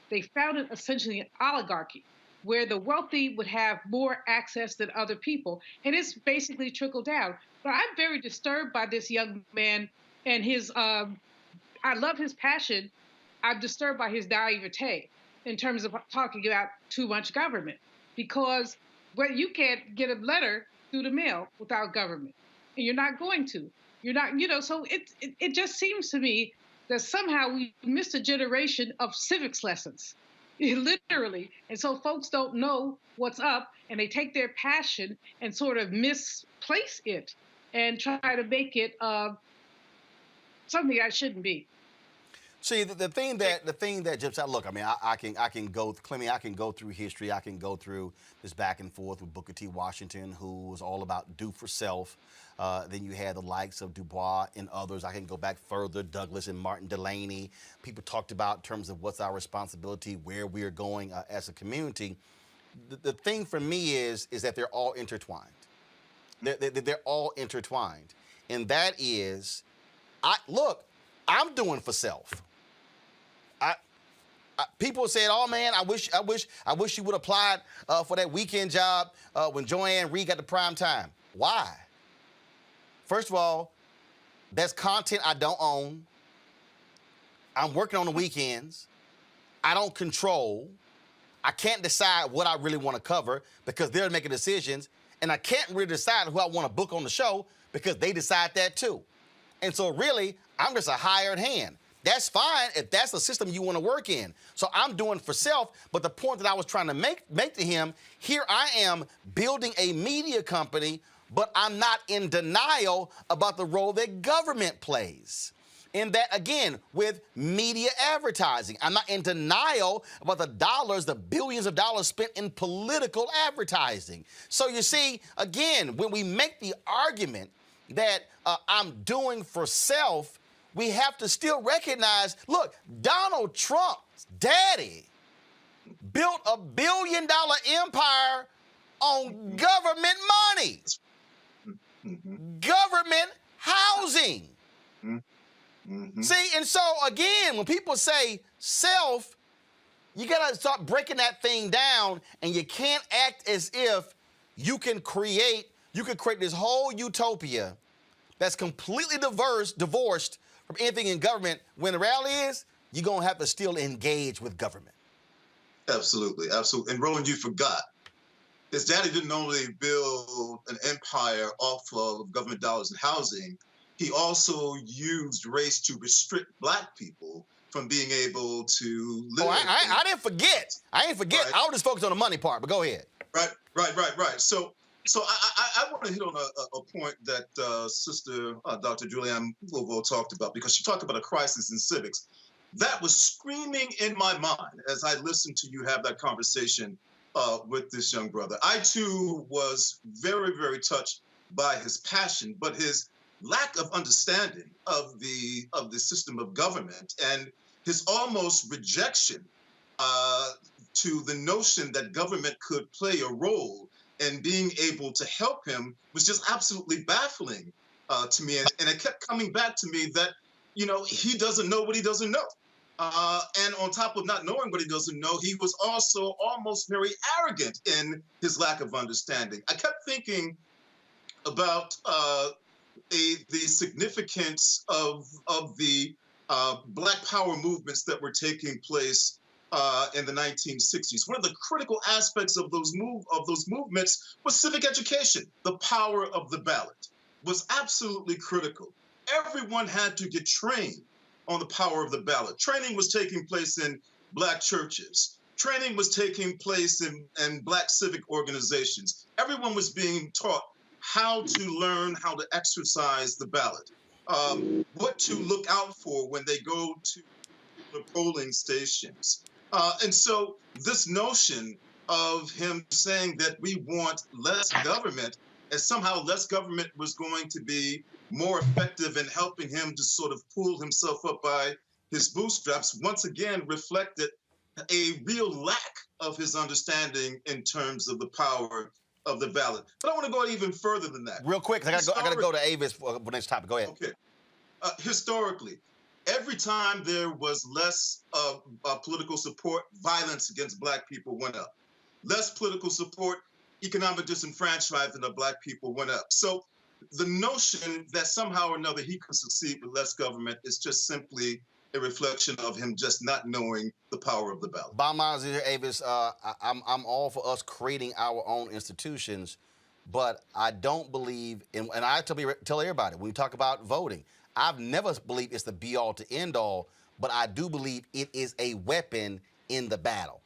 They founded essentially an oligarchy where the wealthy would have more access than other people. And it's basically trickled down. But I'm very disturbed by this young man and his, I love his passion. I'm disturbed by his naivete in terms of talking about too much government, because you can't get a letter through the mail without government, and you're not going to. You're not, you know, so it just seems to me that somehow we missed a generation of civics lessons, literally. And so folks don't know what's up, and they take their passion and sort of misplace it and try to make it something that shouldn't be. See, the thing that jumps out. Look, I mean, I can go, Clemmy. I can go through history. I can go through this back and forth with Booker T. Washington, who was all about do for self. Then you had the likes of Du Bois and others. I can go back further, Douglas and Martin Delany. People talked about in terms of what's our responsibility, where we are going as a community. The thing for me is that they're all intertwined. They're all intertwined, and that is, I'm doing for self. People said, "Oh man, I wish you would apply for that weekend job when Joanne Reed got the prime time." Why? First of all, that's content I don't own. I'm working on the weekends. I don't control. I can't decide what I really want to cover because they're making decisions, and I can't really decide who I want to book on the show because they decide that too. And so really, I'm just a hired hand. That's fine if that's the system you want to work in. So I'm doing for self, but the point that I was trying to make to him, here I am building a media company, but I'm not in denial about the role that government plays. In that, again, with media advertising, I'm not in denial about the dollars, the billions of dollars spent in political advertising. So you see, again, when we make the argument that I'm doing for self, we have to still recognize, look, Donald Trump's daddy built a $1 billion empire on government money, government housing. See, and so again, when people say self, you gotta start breaking that thing down, and you can't act as if you can create this whole utopia that's completely divorced from anything in government, when the reality is you're going to have to still engage with government. Absolutely, absolutely. And Roland, you forgot, his daddy didn't only build an empire off of government dollars and housing, he also used race to restrict Black people from being able to live. Oh, I didn't forget. I didn't forget. Right. I was just focused on the money part, but go ahead. Right. So I want to hit on a point that Sister Dr. Julianne Lovo talked about, because she talked about a crisis in civics. That was screaming in my mind as I listened to you have that conversation with this young brother. I too was very, very touched by his passion, but his lack of understanding of the system of government and his almost rejection to the notion that government could play a role in being able to help him was just absolutely baffling to me. And it kept coming back to me that, you know, he doesn't know what he doesn't know. And on top of not knowing what he doesn't know, he was also almost very arrogant in his lack of understanding. I kept thinking about the significance of the Black Power movements that were taking place in the 1960s. One of the critical aspects of those movements was civic education. The power of the ballot was absolutely critical. Everyone had to get trained on the power of the ballot. Training was taking place in Black churches. Training was taking place in Black civic organizations. Everyone was being taught how to learn how to exercise the ballot, what to look out for when they go to the polling stations. And so this notion of him saying that we want less government and somehow less government was going to be more effective in helping him to sort of pull himself up by his bootstraps, once again reflected a real lack of his understanding in terms of the power of the ballot. But I want to go even further than that. Real quick, I gotta go to Avis for the next topic. Go ahead. Okay. Historically, every time there was less political support, violence against Black people went up. Less political support, economic disenfranchisement of Black people went up. So the notion that somehow or another he could succeed with less government is just simply a reflection of him just not knowing the power of the ballot. Bottom line is here, Avis, I'm all for us creating our own institutions, but I don't believe, and I tell everybody, when we talk about voting, I've never believed it's the be-all to end-all, but I do believe it is a weapon in the battle.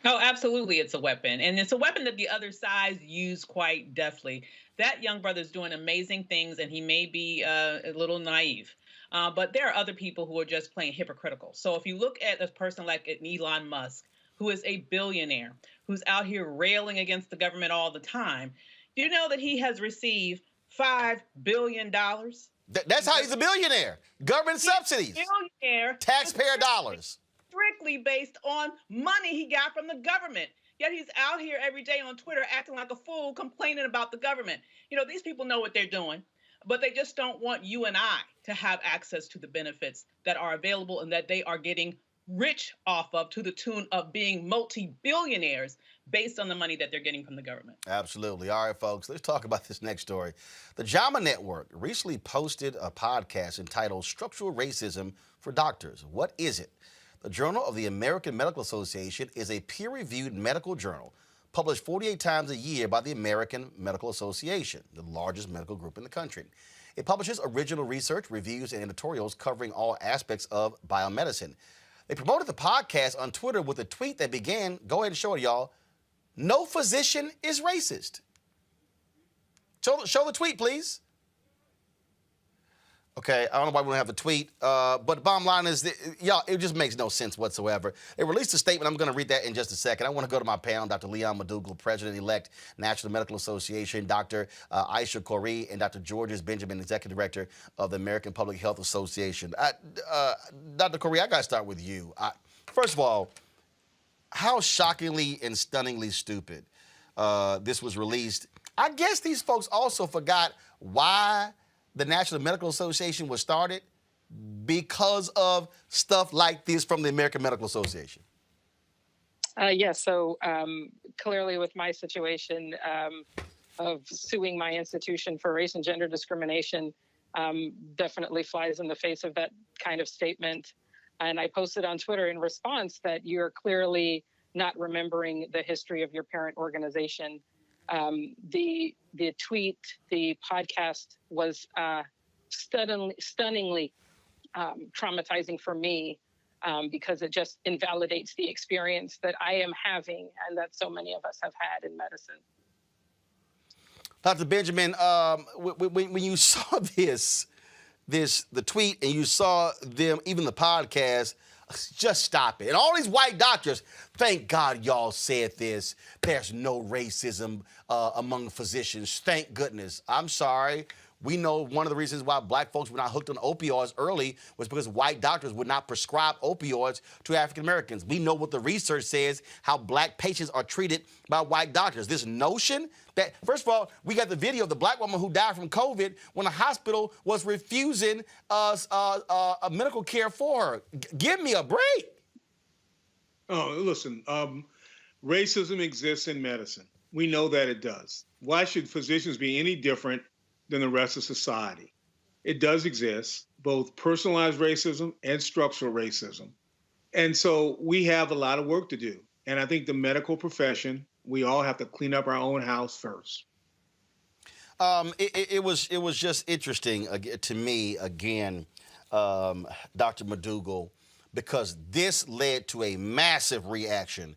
Oh, absolutely, it's a weapon. And it's a weapon that the other side used quite deftly. That young brother's doing amazing things, and he may be a little naive. But there are other people who are just plain hypocritical. So if you look at a person like Elon Musk, who is a billionaire, who's out here railing against the government all the time, do you know that he has received $5 billion? That's how he's a billionaire. Government subsidies. Billionaire. Taxpayer dollars. Strictly based on money he got from the government. Yet he's out here every day on Twitter acting like a fool, complaining about the government. You know, these people know what they're doing, but they just don't want you and I to have access to the benefits that are available and that they are getting rich off of, to the tune of being multi-billionaires based on the money that they're getting from the government. Absolutely. All right, folks, let's talk about this next story. The JAMA Network recently posted a podcast entitled Structural Racism for Doctors. What is it? The Journal of the American Medical Association is a peer-reviewed medical journal published 48 times a year by the American Medical Association, the largest medical group in the country. It publishes original research, reviews, and editorials covering all aspects of biomedicine. They promoted the podcast on Twitter with a tweet that began, go ahead and show it, y'all, "No physician is racist." Show the tweet, please. Okay, I don't know why we don't have the tweet, but the bottom line is, y'all, it just makes no sense whatsoever. They released a statement. I'm going to read that in just a second. I want to go to my panel, Dr. Leon Madougall, President-elect, National Medical Association, Dr. Aisha Corey, and Dr. Georges Benjamin, Executive Director of the American Public Health Association. Dr. Corey, I got to start with you. First of all, how shockingly and stunningly stupid this was released. I guess these folks also forgot why the National Medical Association was started, because of stuff like this from the American Medical Association. Yes, so clearly with my situation of suing my institution for race and gender discrimination, definitely flies in the face of that kind of statement. And I posted on Twitter in response that you're clearly not remembering the history of your parent organization. The tweet, the podcast was stunningly traumatizing for me because it just invalidates the experience that I am having and that so many of us have had in medicine. Dr. Benjamin, when you saw the tweet and you saw them, even the podcast, just stop it. And all these white doctors, thank God y'all said this. There's no racism among physicians. Thank goodness. I'm sorry. We know one of the reasons why black folks were not hooked on opioids early was because white doctors would not prescribe opioids to African Americans. We know what the research says, how black patients are treated by white doctors. This notion that, first of all, we got the video of the black woman who died from COVID when the hospital was refusing a medical care for her. Give me a break. Oh, listen, racism exists in medicine. We know that it does. Why should physicians be any different than the rest of society? It does exist, both personalized racism and structural racism. And so we have a lot of work to do. And I think the medical profession, we all have to clean up our own house first. It was just interesting to me, again, Dr. Madougall, because this led to a massive reaction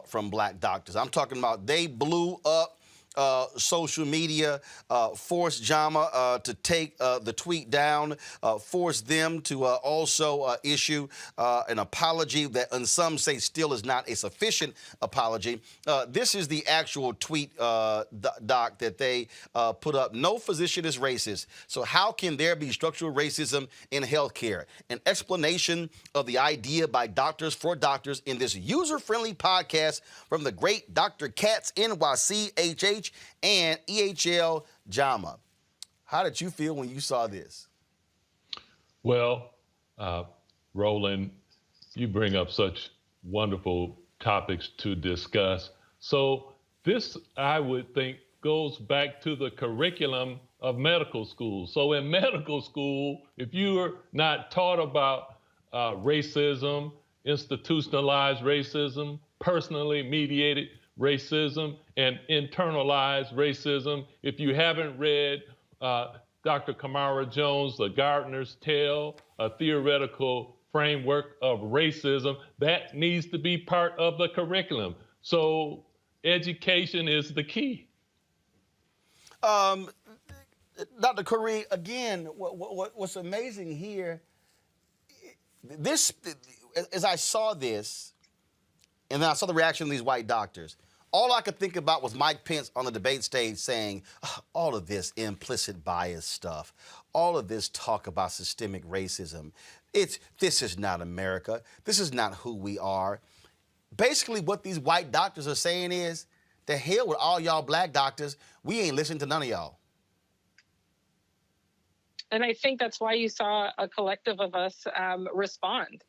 from black doctors. I'm talking about they blew up social media, forced JAMA to take the tweet down, forced them to also issue an apology that, and some say, still is not a sufficient apology. This is the actual tweet, Doc, that they put up. No physician is racist. So how can there be structural racism in healthcare? An explanation of the idea by doctors for doctors in this user-friendly podcast from the great Dr. Katz, NYC, HH, and EHL JAMA. How did you feel when you saw this? Well, Roland, you bring up such wonderful topics to discuss. So this, I would think, goes back to the curriculum of medical school. So in medical school, if you're not taught about racism, institutionalized racism, personally mediated racism, and internalized racism, if you haven't read Dr. Kamara Jones, The Gardener's Tale, a theoretical framework of racism, that needs to be part of the curriculum. So education is the key. Dr. Curry, again, what's amazing here, this, as I saw this, and then I saw the reaction of these white doctors, all I could think about was Mike Pence on the debate stage saying, all of this implicit bias stuff, all of this talk about systemic racism, this is not America. This is not who we are. Basically, what these white doctors are saying is, the hell with all y'all black doctors. We ain't listening to none of y'all. And I think that's why you saw a collective of us respond.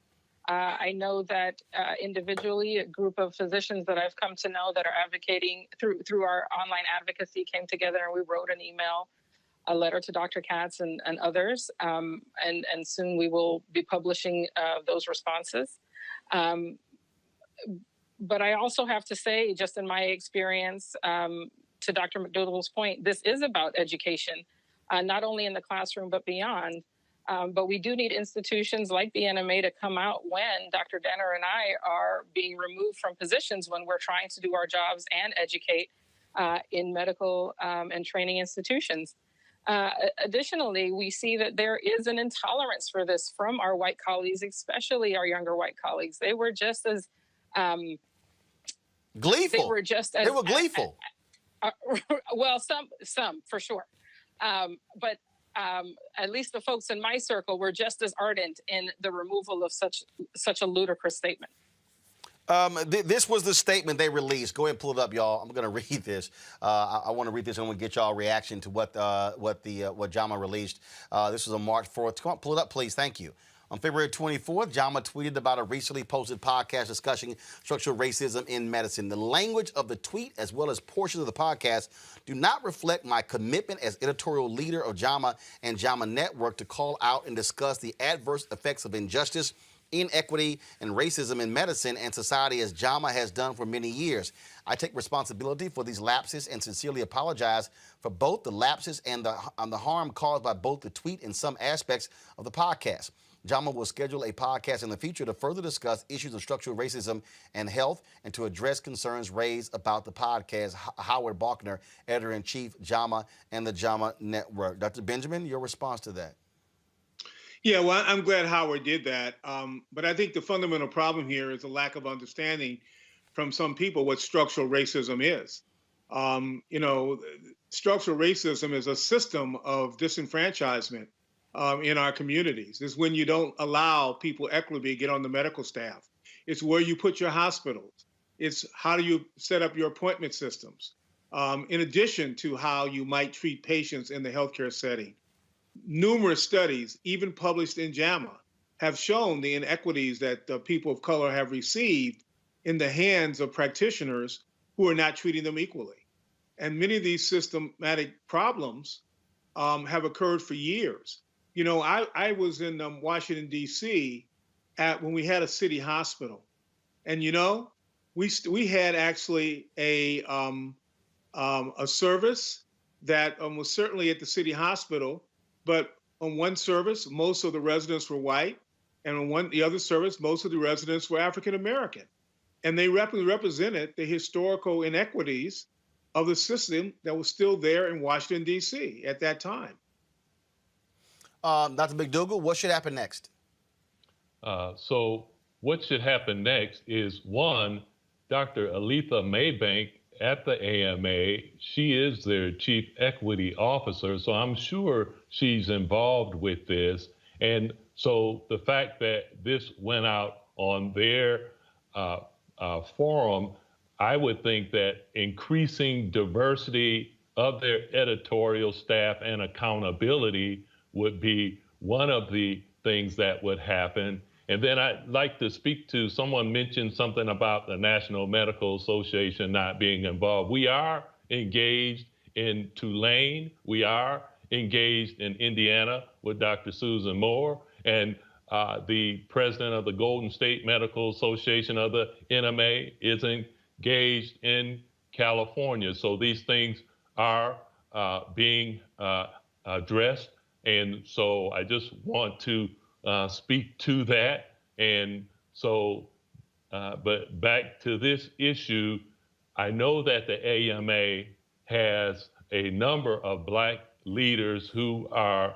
I know that individually, a group of physicians that I've come to know that are advocating through our online advocacy came together and we wrote an email, a letter to Dr. Katz and others. And soon we will be publishing those responses. But I also have to say, just in my experience, to Dr. McDougall's point, this is about education, not only in the classroom, but beyond. But we do need institutions like the NMA to come out when Dr. Denner and I are being removed from positions when we're trying to do our jobs and educate in medical and training institutions. Additionally, we see that there is an intolerance for this from our white colleagues, especially our younger white colleagues. They were just as gleeful. They were gleeful. Well, some for sure. But at least the folks in my circle were just as ardent in the removal of such a ludicrous statement. This was the statement they released. Go ahead and pull it up, y'all. I'm going to read this. I want to read this and I want to get y'all reaction to what JAMA released. This was on March 4th. Come on, pull it up, please. Thank you. On February 24th, JAMA tweeted about a recently posted podcast discussing structural racism in medicine. The language of the tweet, as well as portions of the podcast, do not reflect my commitment as editorial leader of JAMA and JAMA Network to call out and discuss the adverse effects of injustice, inequity, and racism in medicine and society, as JAMA has done for many years. I take responsibility for these lapses and sincerely apologize for both the lapses and the harm caused by both the tweet and some aspects of the podcast. JAMA will schedule a podcast in the future to further discuss issues of structural racism and health and to address concerns raised about the podcast. Howard Balkner, editor-in-chief, JAMA and the JAMA Network. Dr. Benjamin, your response to that? Yeah, well, I'm glad Howard did that. But I think the fundamental problem here is a lack of understanding from some people what structural racism is. Structural racism is a system of disenfranchisement in our communities. It's when you don't allow people equitably to get on the medical staff. It's where you put your hospitals. It's how do you set up your appointment systems, in addition to how you might treat patients in the healthcare setting. Numerous studies, even published in JAMA, have shown the inequities that people of color have received in the hands of practitioners who are not treating them equally. And many of these systematic problems have occurred for years. I was in Washington, D.C. when we had a city hospital. And, we had actually a service that was certainly at the city hospital, but on one service, most of the residents were white. And on the other service, most of the residents were African American. And they represented the historical inequities of the system that was still there in Washington, D.C. at that time. Dr. McDougall, what should happen next? So what should happen next is, one, Dr. Aletha Maybank at the AMA, she is their chief equity officer, so I'm sure she's involved with this. And so the fact that this went out on their forum, I would think that increasing diversity of their editorial staff and accountability would be one of the things that would happen. And then I'd like to speak to, someone mentioned something about the National Medical Association not being involved. We are engaged in Tulane. We are engaged in Indiana with Dr. Susan Moore, and the president of the Golden State Medical Association of the NMA is engaged in California. So these things are being addressed. And so I just want to speak to that. And so, but back to this issue, I know that the AMA has a number of Black leaders who are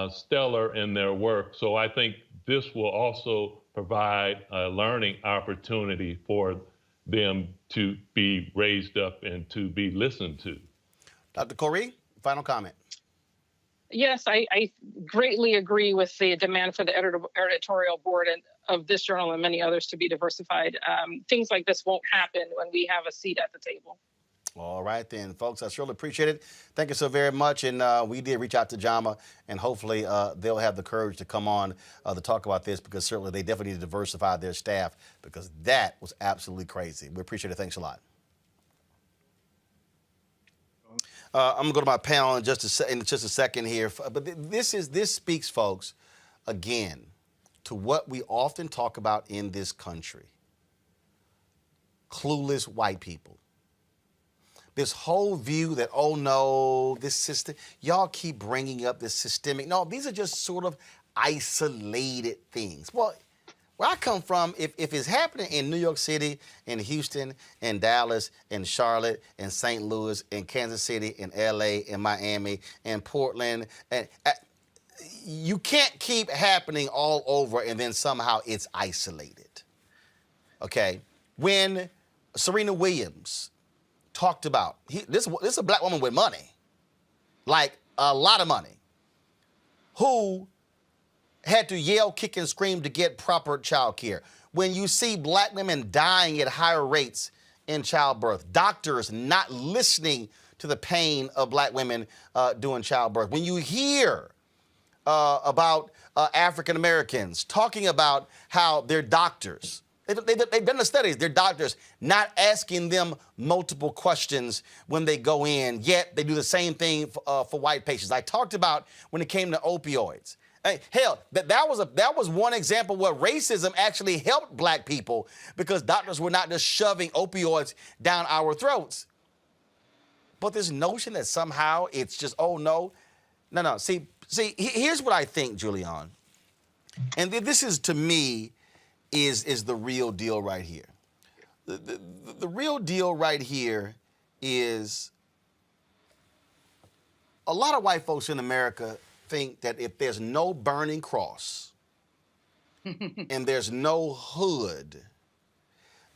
stellar in their work. So I think this will also provide a learning opportunity for them to be raised up and to be listened to. Dr. Corey, final comment. Yes, I greatly agree with the demand for the editorial board and of this journal and many others to be diversified. Things like this won't happen when we have a seat at the table. All right then, folks, I surely appreciate it. Thank you so very much. And we did reach out to JAMA, and hopefully they'll have the courage to come on to talk about this, because certainly they definitely need to diversify their staff, because that was absolutely crazy. We appreciate it. Thanks a lot. I'm going to go to my panel in just a second here. But this speaks, folks, again, to what we often talk about in this country. Clueless white people. This whole view that, oh no, this system, y'all keep bringing up this systemic. No, these are just sort of isolated things. Well, where I come from, if it's happening in New York City, in Houston, in Dallas, in Charlotte, in St. Louis, in Kansas City, in LA, in Miami, in Portland, and you can't keep happening all over and then somehow it's isolated. Okay? When Serena Williams talked about, this is a Black woman with money, like a lot of money, who had to yell, kick, and scream to get proper child care. When you see Black women dying at higher rates in childbirth, doctors not listening to the pain of Black women doing childbirth. When you hear about African Americans talking about how their doctors, they've done the studies, their doctors not asking them multiple questions when they go in, yet they do the same thing for white patients. I talked about when it came to opioids. Hell, that was one example where racism actually helped Black people, because doctors were not just shoving opioids down our throats. But this notion that somehow it's just, oh no. No. See, here's what I think, Julian. And this is, to me, is the real deal right here. The real deal right here is a lot of white folks in America think that if there's no burning cross and there's no hood,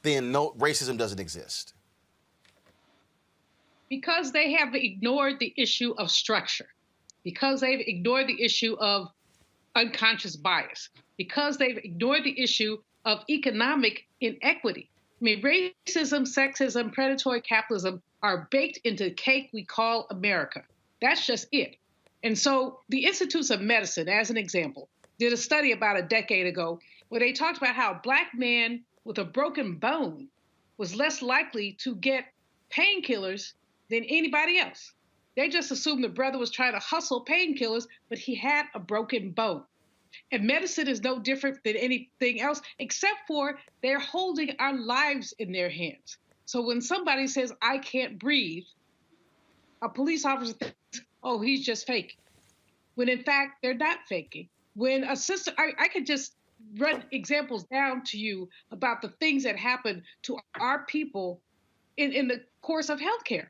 then no racism doesn't exist. Because they have ignored the issue of structure, because they've ignored the issue of unconscious bias, because they've ignored the issue of economic inequity. I mean, racism, sexism, predatory capitalism are baked into the cake we call America. That's just it. And so the Institutes of Medicine, as an example, did a study about a decade ago where they talked about how a Black man with a broken bone was less likely to get painkillers than anybody else. They just assumed the brother was trying to hustle painkillers, but he had a broken bone. And medicine is no different than anything else, except for they're holding our lives in their hands. So when somebody says, I can't breathe, a police officer thinks, oh, he's just faking. When in fact, they're not faking. When a sister, I could just run examples down to you about the things that happen to our people in the course of healthcare.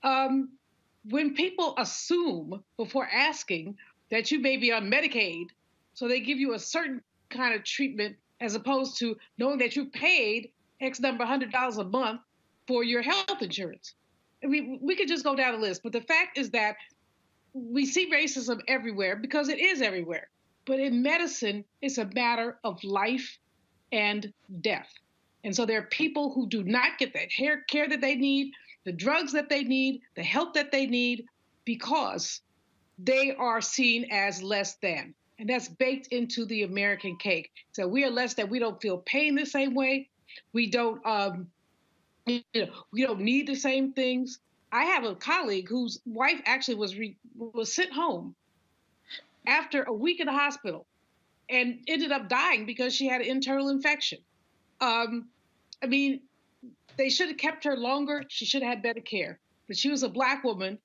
When people assume before asking that you may be on Medicaid, so they give you a certain kind of treatment as opposed to knowing that you paid X number $100 a month for your health insurance. I mean, we could just go down the list, but the fact is that we see racism everywhere because it is everywhere. But in medicine, it's a matter of life and death. And so there are people who do not get that care that they need, the drugs that they need, the help that they need, because they are seen as less than. And that's baked into the American cake. So we are less than. We don't feel pain the same way. We don't, we don't need the same things. I have a colleague whose wife actually was sent home after a week in the hospital and ended up dying because she had an internal infection. I mean, they should have kept her longer. She should have had better care. But she was a Black woman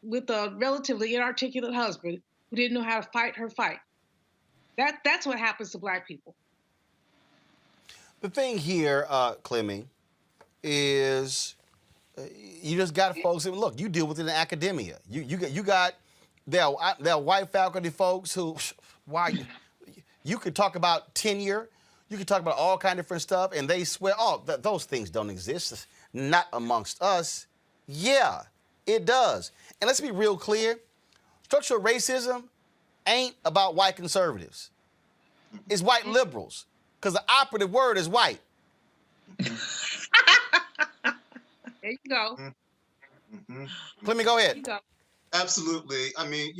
with a relatively inarticulate husband who didn't know how to fight her fight. That's what happens to Black people. The thing here, Clemmy, is you just got folks. Look, you deal with it in academia. You got there are white faculty folks who, why you could talk about tenure, you could talk about all kind of different stuff, and they swear, oh, those things don't exist, not amongst us. Yeah, it does. And let's be real clear, structural racism ain't about white conservatives. It's white liberals, because the operative word is white. There you go. Let me go ahead. There you go. Absolutely. I mean,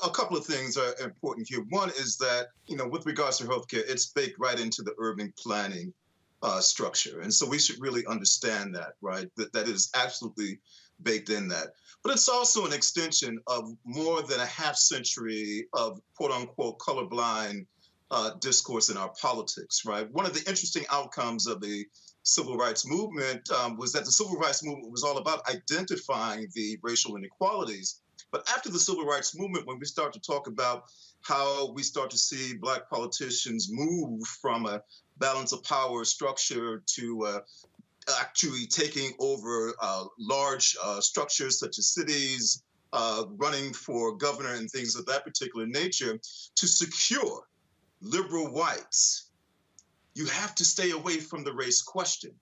a couple of things are important here. One is that, with regards to healthcare, it's baked right into the urban planning structure. And so we should really understand that, right? That is absolutely baked in that. But it's also an extension of more than a half century of quote unquote colorblind discourse in our politics, right? One of the interesting outcomes of the civil rights movement was that the civil rights movement was all about identifying the racial inequalities. But after the civil rights movement, when we start to talk about how we start to see Black politicians move from a balance of power structure to actually taking over large structures such as cities, running for governor and things of that particular nature, to secure liberal whites, you have to stay away from the race question,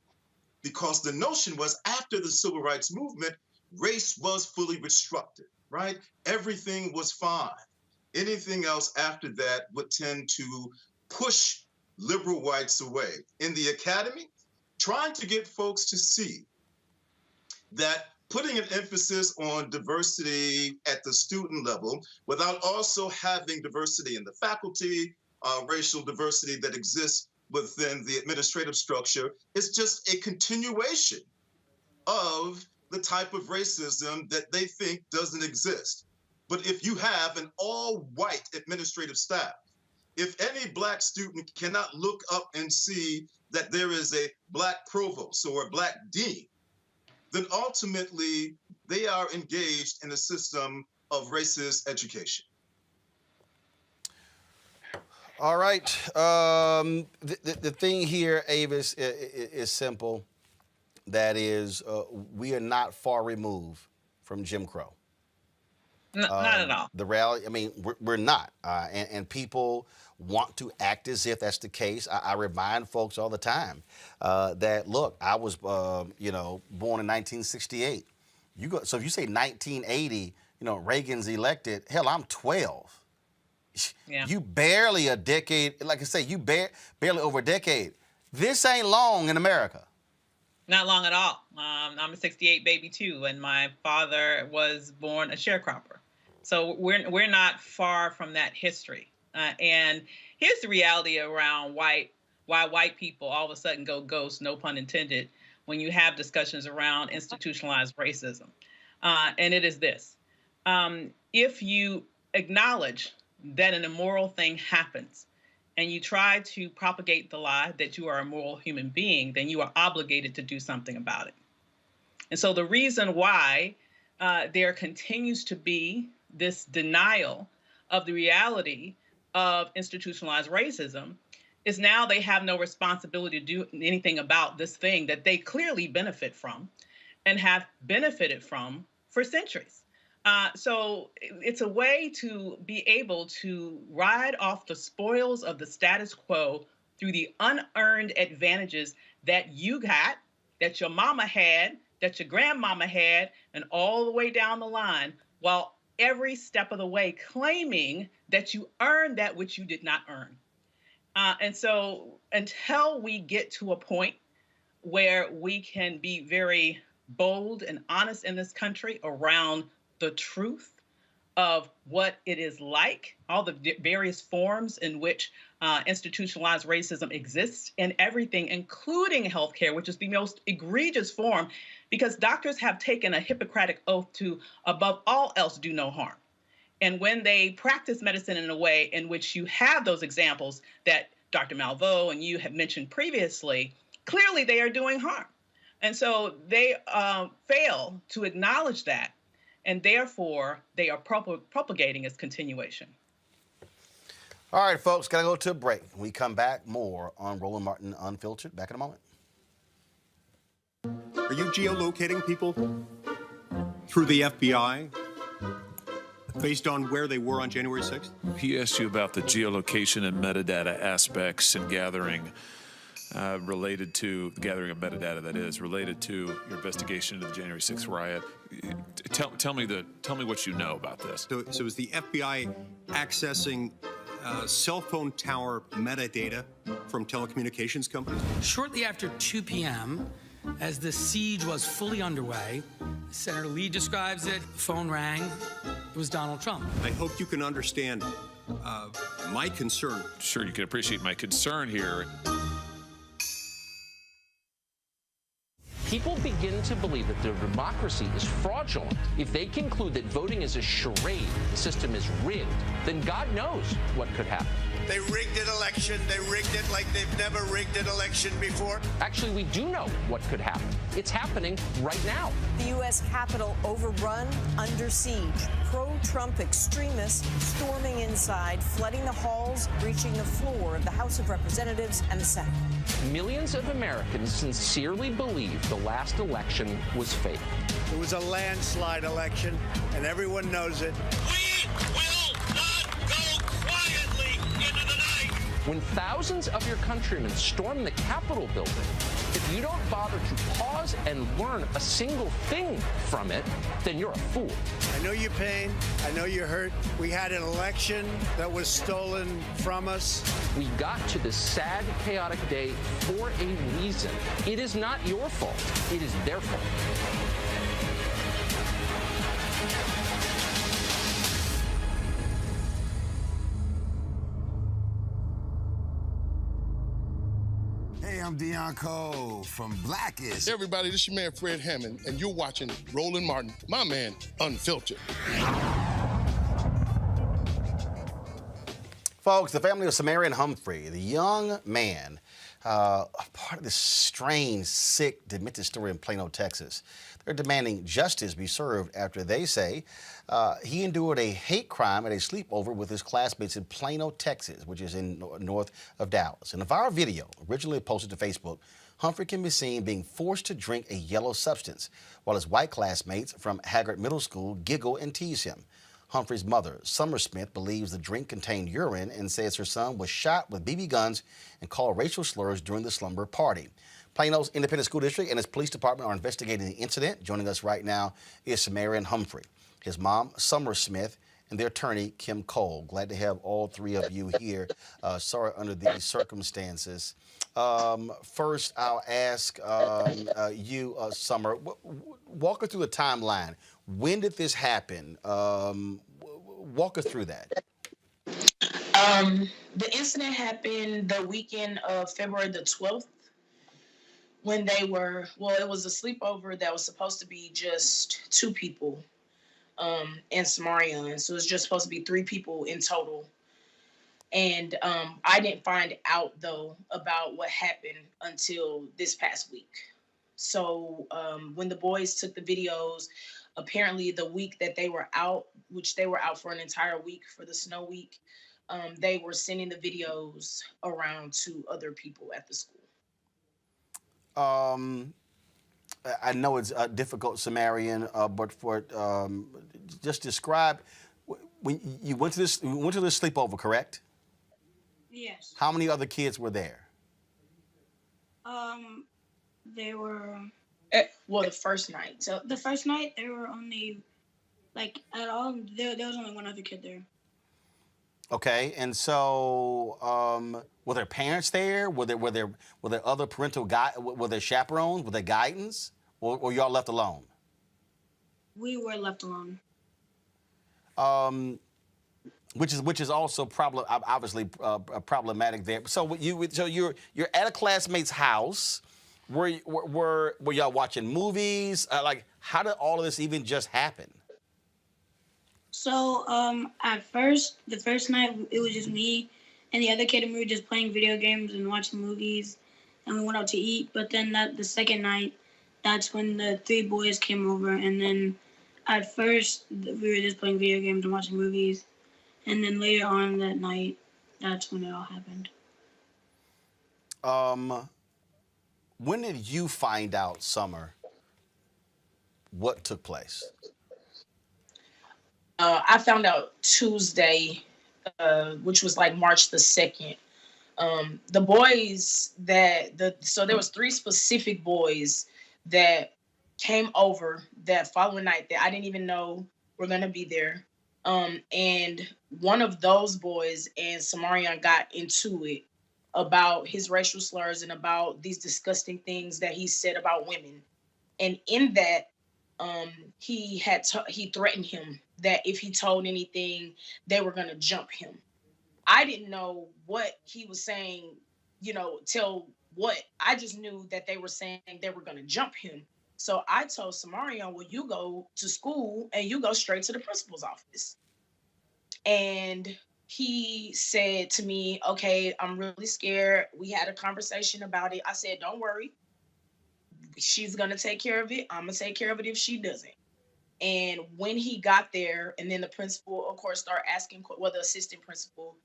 because the notion was after the civil rights movement, race was fully restricted, right? Everything was fine. Anything else after that would tend to push liberal whites away. In the academy, trying to get folks to see that putting an emphasis on diversity at the student level without also having diversity in the faculty, racial diversity that exists within the administrative structure, is just a continuation of the type of racism that they think doesn't exist. But if you have an all-white administrative staff, if any Black student cannot look up and see that there is a Black provost or a Black dean, then ultimately they are engaged in a system of racist education. All right. The thing here, Avis, is simple. That is, we are not far removed from Jim Crow. Not at all. The reality, I mean, we're not. And people want to act as if that's the case. I remind folks all the time that, look, I was, born in 1968. So if you say 1980, Reagan's elected, hell, I'm 12. Yeah. You barely a decade, like I say, you barely over a decade. This ain't long in America. Not long at all. I'm a 68 baby too, and my father was born a sharecropper. So we're not far from that history. And here's the reality around why white people all of a sudden go ghost, no pun intended, when you have discussions around institutionalized racism. And it is this. If you acknowledge that an immoral thing happens and you try to propagate the lie that you are a moral human being, then you are obligated to do something about it. And so the reason why there continues to be this denial of the reality of institutionalized racism is now they have no responsibility to do anything about this thing that they clearly benefit from. and have benefited from for centuries. So it's a way to be able to ride off the spoils of the status quo through the unearned advantages that you got, that your mama had, that your grandmama had, and all the way down the line, while every step of the way claiming that you earned that which you did not earn. And so until we get to a point where we can be very bold and honest in this country around the truth of what it is like, all the various forms in which institutionalized racism exists in everything, including healthcare, which is the most egregious form, because doctors have taken a Hippocratic oath to, above all else, do no harm. And when they practice medicine in a way in which you have those examples that Dr. Malveaux and you have mentioned previously, clearly they are doing harm. And so they fail to acknowledge that, and therefore they are propagating its continuation. All right, folks, got to go to a break. When we come back, more on Roland Martin Unfiltered. Back in a moment. Are you geolocating people through the FBI based on where they were on January 6th? He asked you about the geolocation and metadata aspects and gathering related to the gathering of metadata, that is related to your investigation into the January 6th riot. Tell me what you know about this. So is the FBI accessing cell phone tower metadata from telecommunications companies? Shortly after 2 p.m., as the siege was fully underway, Senator Lee describes it, phone rang, it was Donald Trump. I hope you can understand my concern. Sure, you can appreciate my concern here. People begin to believe that their democracy is fraudulent. If they conclude that voting is a charade, the system is rigged, then God knows what could happen. They rigged an election. They rigged it like they've never rigged an election before. Actually, we do know what could happen. It's happening right now. The U.S. Capitol overrun, under siege. Pro-Trump extremists storming inside, flooding the halls, breaching the floor of the House of Representatives and the Senate. Millions of Americans sincerely believe the last election was fake. It was a landslide election, and everyone knows it. We will not go quietly into the night. When thousands of your countrymen storm the Capitol building, if you don't bother to pause and learn a single thing from it, then you're a fool. I know your pain. I know you're hurt. We had an election that was stolen from us. We got to this sad, chaotic day for a reason. It is not your fault. It is their fault. Hey, I'm Deion Cole from Blackest. Hey everybody, this is your man Fred Hammond, and you're watching Roland Martin, my man, Unfiltered. Folks, the family of SeMarion Humphrey, the young man, part of this strange, sick, demented story in Plano, Texas. They're demanding justice be served after they say he endured a hate crime at a sleepover with his classmates in Plano, Texas, which is in north of Dallas. In a viral video originally posted to Facebook, Humphrey can be seen being forced to drink a yellow substance while his white classmates from Haggard Middle School giggle and tease him. Humphrey's mother, Summer Smith, believes the drink contained urine and says her son was shot with BB guns and called racial slurs during the slumber party. Plano's Independent School District and its police department are investigating the incident. Joining us right now is SeMarion Humphrey, his mom, Summer Smith, and their attorney, Kim Cole. Glad to have all three of you here. Sorry under these circumstances. First, I'll ask you, Summer, walk us through the timeline. When did this happen? Walk us through that. The incident happened the weekend of February the 12th when they were, it was a sleepover that was supposed to be just 2 people in SeMarion. So it was just supposed to be 3 people in total. And I didn't find out, though, about what happened until this past week. So when the boys took the videos, apparently the week that they were out, which they were out for an entire week for the snow week, they were sending the videos around to other people at the school. I know it's difficult, SeMarion, but for just describe when you went to this sleepover, correct? Yes. How many other kids were there? They were Well, the first night. So the first night there were only at all there was only one other kid there. Okay, and so were there parents there? Were there other parental were there chaperones? Were there guidance, or y'all left alone? We were left alone. Which is also obviously problematic there. So you're at a classmate's house. Were y'all watching movies? How did all of this even just happen? So at first, the first night it was just me and the other kid, and we were just playing video games and watching movies, and we went out to eat. But then the second night, that's when the 3 boys came over, and then at first we were just playing video games and watching movies, and then later on that night, that's when it all happened. When did you find out, Summer, what took place? I found out Tuesday, which was like March the 2nd. The boys so there was 3 specific boys that came over that following night that I didn't even know were gonna be there. And one of those boys and SeMarion got into it about his racial slurs and about these disgusting things that he said about women. And in that, he threatened him that if he told anything, they were gonna jump him. I didn't know what he was saying, till what. I just knew that they were saying they were gonna jump him. So I told SeMarion, well, you go to school and you go straight to the principal's office. And he said to me, okay, I'm really scared. We had a conversation about it. I said, don't worry. She's going to take care of it. I'm going to take care of it if she doesn't. And when he got there, and then the principal, of course, started asking, the assistant principal,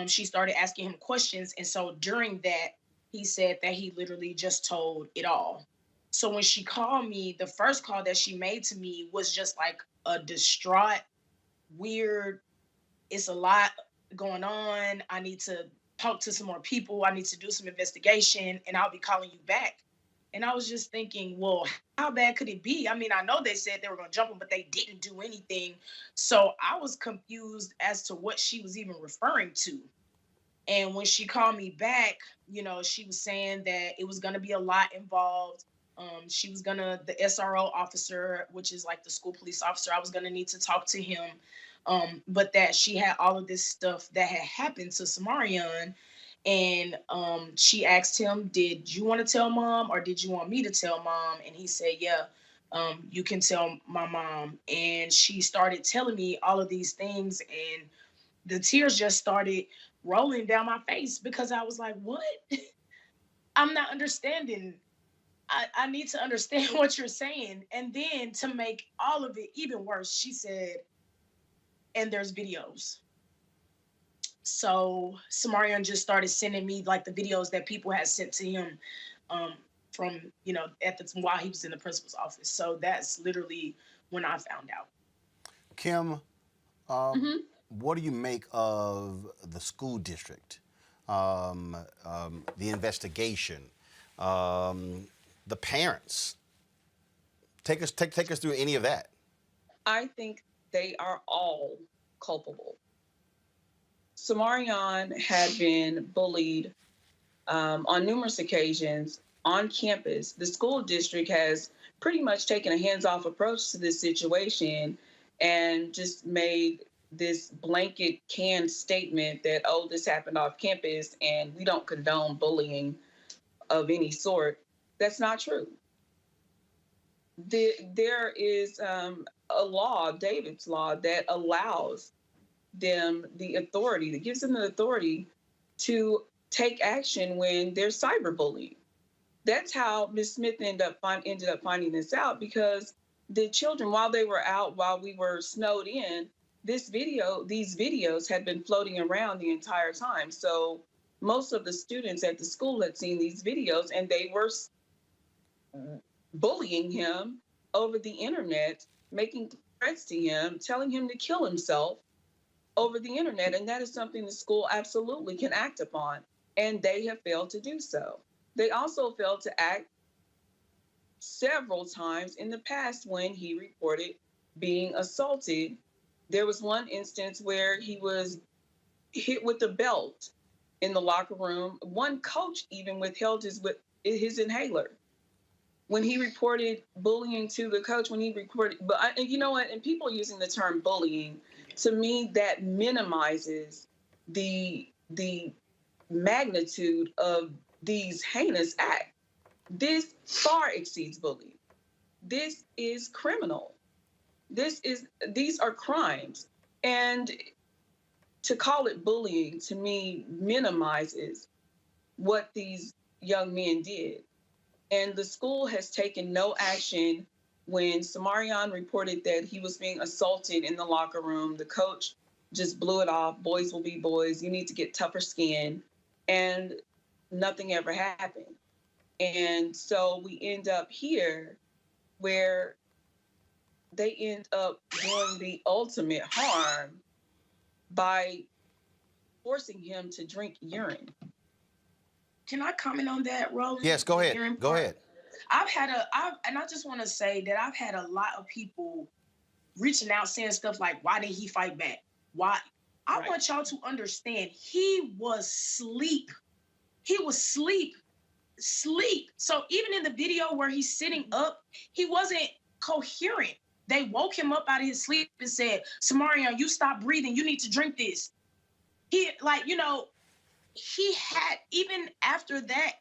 she started asking him questions. And so during that, he said that he literally just told it all. So when she called me, the first call that she made to me was just like a distraught, weird, it's a lot going on. I need to talk to some more people. I need to do some investigation, and I'll be calling you back. And I was just thinking, well, how bad could it be? I mean, I know they said they were going to jump him, but they didn't do anything. So I was confused as to what she was even referring to. And when she called me back, she was saying that it was going to be a lot involved. She was the SRO officer, which is like the school police officer, I was going to need to talk to him. But that she had all of this stuff that had happened to SeMarion. And she asked him, did you want to tell mom or did you want me to tell mom? And he said, yeah, you can tell my mom. And she started telling me all of these things, and the tears just started rolling down my face because I was like, what? I'm not understanding. I need to understand what you're saying. And then to make all of it even worse, she said, and there's videos. So SeMarion just started sending me like the videos that people had sent to him from, while he was in the principal's office. So that's literally when I found out. Kim, what do you make of the school district, the investigation, the parents? Take us through any of that. I think they are all culpable. SeMarion had been bullied on numerous occasions on campus. The school district has pretty much taken a hands-off approach to this situation and just made this blanket canned statement that, oh, this happened off campus and we don't condone bullying of any sort. That's not true. There is a law, David's law, that allows them the authority, that gives them the authority to take action when there's cyberbullying. That's how Ms. Smith ended up finding this out, because the children, while they were out, while we were snowed in, these videos had been floating around the entire time. So most of the students at the school had seen these videos, and they were bullying him over the internet, making threats to him, telling him to kill himself over the internet. And that is something the school absolutely can act upon. And they have failed to do so. They also failed to act several times in the past when he reported being assaulted. There was one instance where he was hit with a belt in the locker room. One coach even withheld his inhaler when he reported bullying to the coach. When he reported, and you know what? And people using the term bullying, to me, that minimizes the magnitude of these heinous acts. This far exceeds bullying. This is criminal. These are crimes. And to call it bullying, to me, minimizes what these young men did. And the school has taken no action. When SeMarion reported that he was being assaulted in the locker room, the coach just blew it off. Boys will be boys. You need to get tougher skin. And nothing ever happened. And so we end up here where they end up doing the ultimate harm by forcing him to drink urine. Can I comment on that, Roland? Yes, go ahead. Go ahead. And I just want to say that I've had a lot of people reaching out saying stuff like, why did he fight back? Why? I want y'all to understand, he was asleep. He was asleep. So even in the video where he's sitting up, he wasn't coherent. They woke him up out of his sleep and said, SeMarion, you stop breathing. You need to drink this. He had, even after that,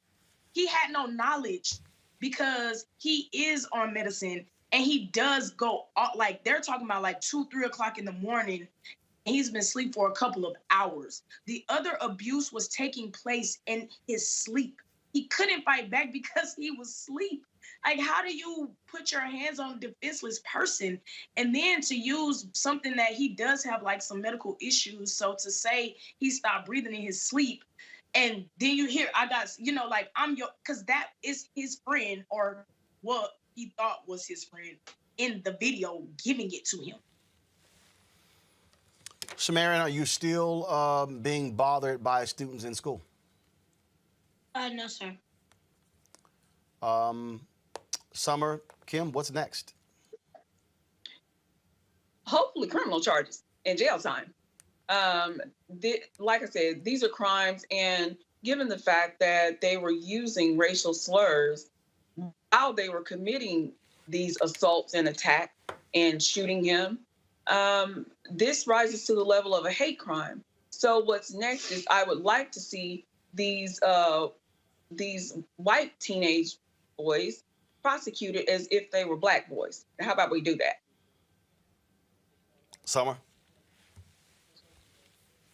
he had no knowledge because he is on medicine and he does go, like they're talking about like 2, 3 o'clock in the morning. And he's been asleep for a couple of hours. The other abuse was taking place in his sleep. He couldn't fight back because he was asleep. Like, how do you put your hands on a defenseless person? And then to use something that he does have like some medical issues. So to say he stopped breathing in his sleep, and then you hear, because that is his friend, or what he thought was his friend in the video giving it to him. SeMarion, are you still being bothered by students in school? No, sir. Summer, Kim, what's next? Hopefully criminal charges and jail time. Like I said, these are crimes, and given the fact that they were using racial slurs while they were committing these assaults and attacks and shooting him, this rises to the level of a hate crime. So what's next is I would like to see these white teenage boys prosecuted as if they were black boys. How about we do that? Summer?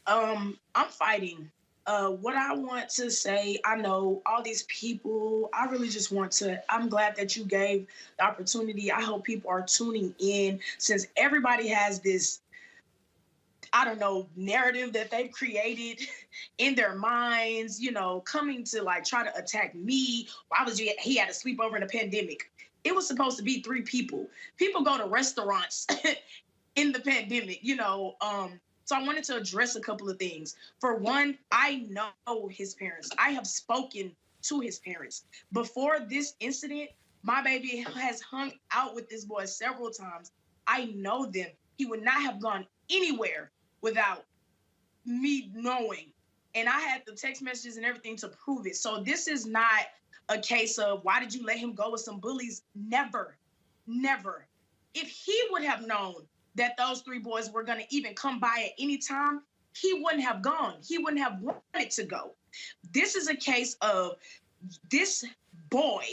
I'm fighting. What I want to say, I know all these people, I really just want to, I'm glad that you gave the opportunity. I hope people are tuning in, since everybody has this, narrative that they've created in their minds, coming to like try to attack me. Why was he had a sleepover in a pandemic? It was supposed to be 3 people. People go to restaurants in the pandemic, So I wanted to address a couple of things. For one, I know his parents. I have spoken to his parents. Before this incident, my baby has hung out with this boy several times. I know them. He would not have gone anywhere without me knowing. And I had the text messages and everything to prove it. So this is not a case of, why did you let him go with some bullies? Never, never. If he would have known that those 3 boys were going to even come by at any time, he wouldn't have gone. He wouldn't have wanted to go. This is a case of this boy,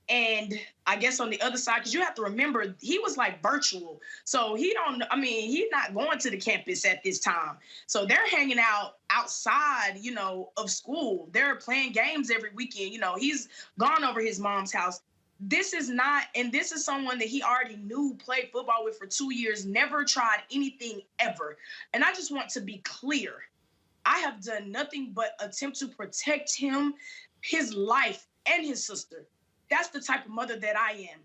and I guess on the other side, because you have to remember, he was like virtual. So he's not going to the campus at this time. So they're hanging out outside, of school. They're playing games every weekend. He's gone over his mom's house. This is someone that he already knew, played football with for 2 years, never tried anything ever. And I just want to be clear. I have done nothing but attempt to protect him, his life, and his sister. That's the type of mother that I am.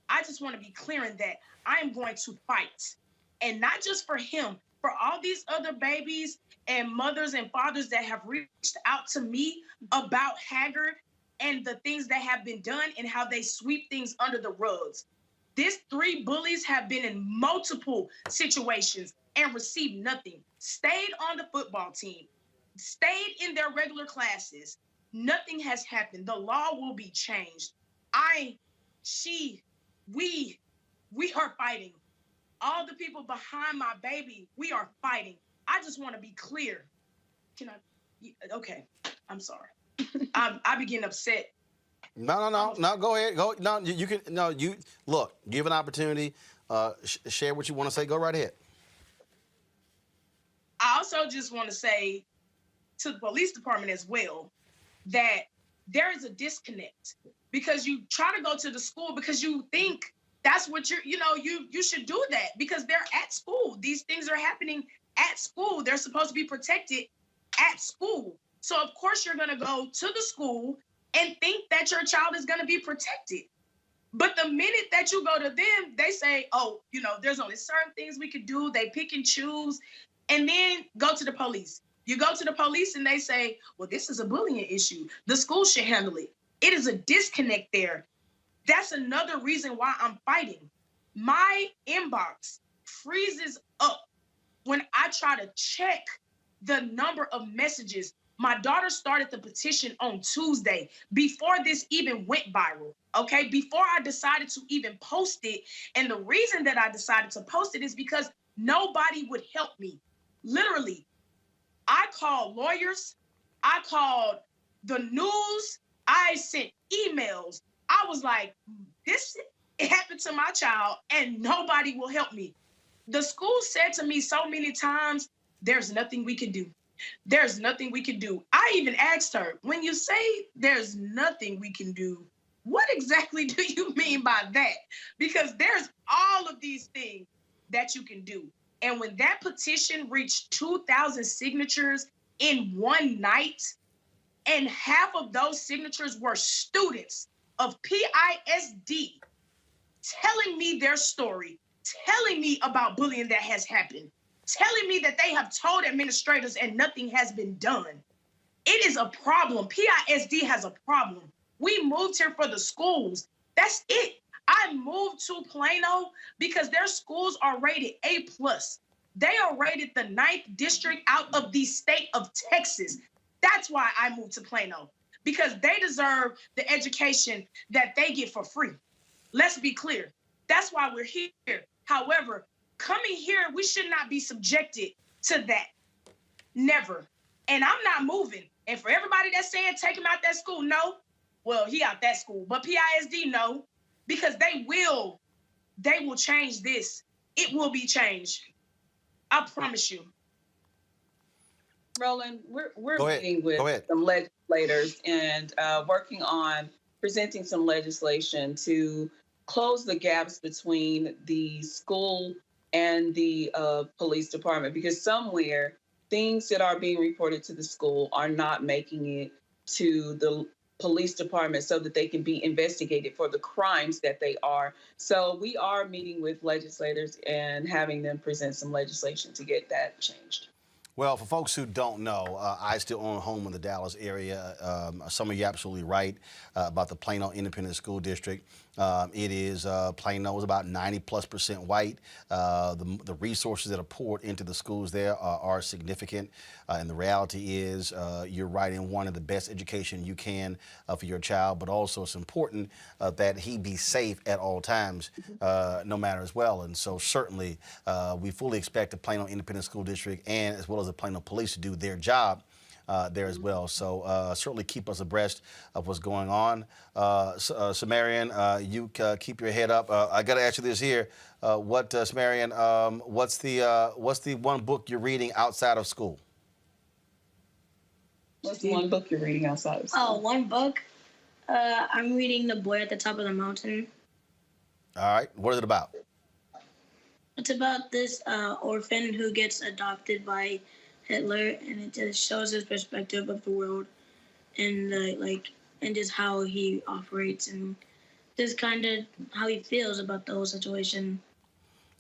I just want to be clear in that I am going to fight. And not just for him, for all these other babies and mothers and fathers that have reached out to me about Haggard and the things that have been done and how they sweep things under the rugs. These 3 bullies have been in multiple situations and received nothing. Stayed on the football team, stayed in their regular classes. Nothing has happened. The law will be changed. We are fighting. All the people behind my baby, we are fighting. I just want to be clear. Okay, I'm sorry. I begin upset. No. Go ahead. Go. No, you can. No, you look. Give an opportunity. Share what you want to say. Go right ahead. I also just want to say to the police department as well that there is a disconnect because you try to go to the school because you think that's what you should do that because they're at school. These things are happening at school. They're supposed to be protected at school. So of course you're going to go to the school and think that your child is going to be protected. But the minute that you go to them, they say, oh, there's only certain things we could do. They pick and choose and then go to the police. You go to the police and they say, well, this is a bullying issue. The school should handle it. It is a disconnect there. That's another reason why I'm fighting. My inbox freezes up when I try to check the number of messages. My daughter started the petition on Tuesday before this even went viral, okay? Before I decided to even post it. And the reason that I decided to post it is because nobody would help me. Literally, I called lawyers. I called the news. I sent emails. I was like, this happened to my child and nobody will help me. The school said to me so many times, there's nothing we can do. There's nothing we can do. I even asked her, when you say there's nothing we can do, what exactly do you mean by that? Because there's all of these things that you can do. And when that petition reached 2,000 signatures in one night, and half of those signatures were students of PISD telling me their story, telling me about bullying that has happened, telling me that they have told administrators and nothing has been done. It is a problem. PISD has a problem. We moved here for the schools. That's it. I moved to Plano because their schools are rated A+. They are rated the 9th district out of the state of Texas. That's why I moved to Plano, because they deserve the education that they get for free. Let's be clear. That's why we're here. However, coming here, we should not be subjected to that. Never. And I'm not moving. And for everybody that's saying take him out that school, no. Well, he out that school. But PISD, no. Because they will change this. It will be changed. I promise you. Roland, we're meeting with some legislators and working on presenting some legislation to close the gaps between the school and the police department, because somewhere things that are being reported to the school are not making it to the police department so that they can be investigated for the crimes that they are. So we are meeting with legislators and having them present some legislation to get that changed. Well, for folks who don't know, I still own a home in the Dallas area. Some of you are absolutely right about the Plano Independent School District. It is, Plano is about 90+% white. The resources that are poured into the schools there are significant. And the reality is you're right in one of the best education you can for your child, but also it's important that he be safe at all times, no matter as well. And so certainly we fully expect the Plano Independent School District and as well as the Plano Police to do their job there as well. So certainly keep us abreast of what's going on. SeMarion, you keep your head up. I got to ask you this here. SeMarion, what's the one book you're reading outside of school? What's the one book you're reading outside of school? Oh, one book? I'm reading The Boy at the Top of the Mountain. All right. What is it about? It's about this orphan who gets adopted by Hitler, and it just shows his perspective of the world and and just how he operates and just kind of how he feels about the whole situation.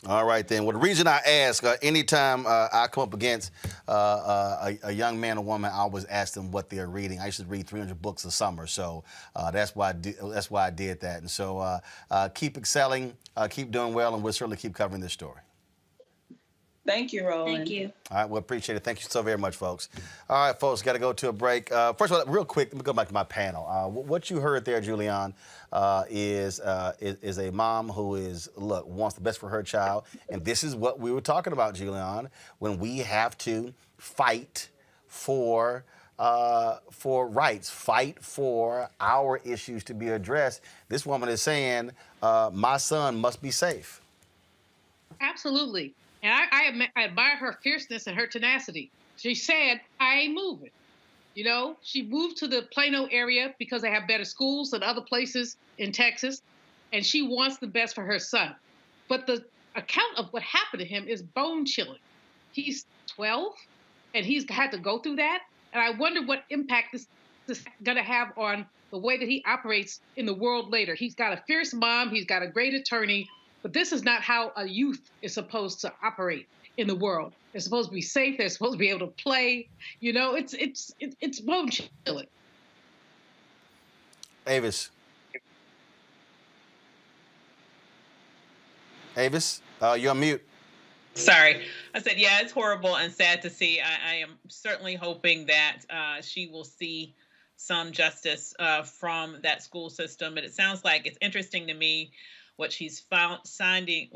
All right, then. Well, the reason I ask, anytime I come up against a young man or woman, I always ask them what they're reading. I used to read 300 books a summer, so that's why I did that. And so keep excelling, keep doing well, and we'll certainly keep covering this story. Thank you, Roland. Thank you. All right, well, appreciate it. Thank you so very much, folks. All right, folks, got to go to a break. First of all, real quick, let me go back to my panel. What you heard there, Julian, is a mom who wants the best for her child, and this is what we were talking about, Julian, when we have to fight for rights, fight for our issues to be addressed. This woman is saying, my son must be safe. Absolutely. And I admire her fierceness and her tenacity. She said, I ain't moving. You know, she moved to the Plano area because they have better schools than other places in Texas, and she wants the best for her son. But the account of what happened to him is bone-chilling. He's 12, and he's had to go through that. And I wonder what impact this is going to have on the way that he operates in the world later. He's got a fierce mom. He's got a great attorney. But this is not how a youth is supposed to operate in the world. They're supposed to be safe. They're supposed to be able to play. You know, it's bone-chilling. Avis, you're on mute. Sorry. I said, yeah, it's horrible and sad to see. I am certainly hoping that she will see some justice from that school system. But it sounds like it's interesting to me. What she's finding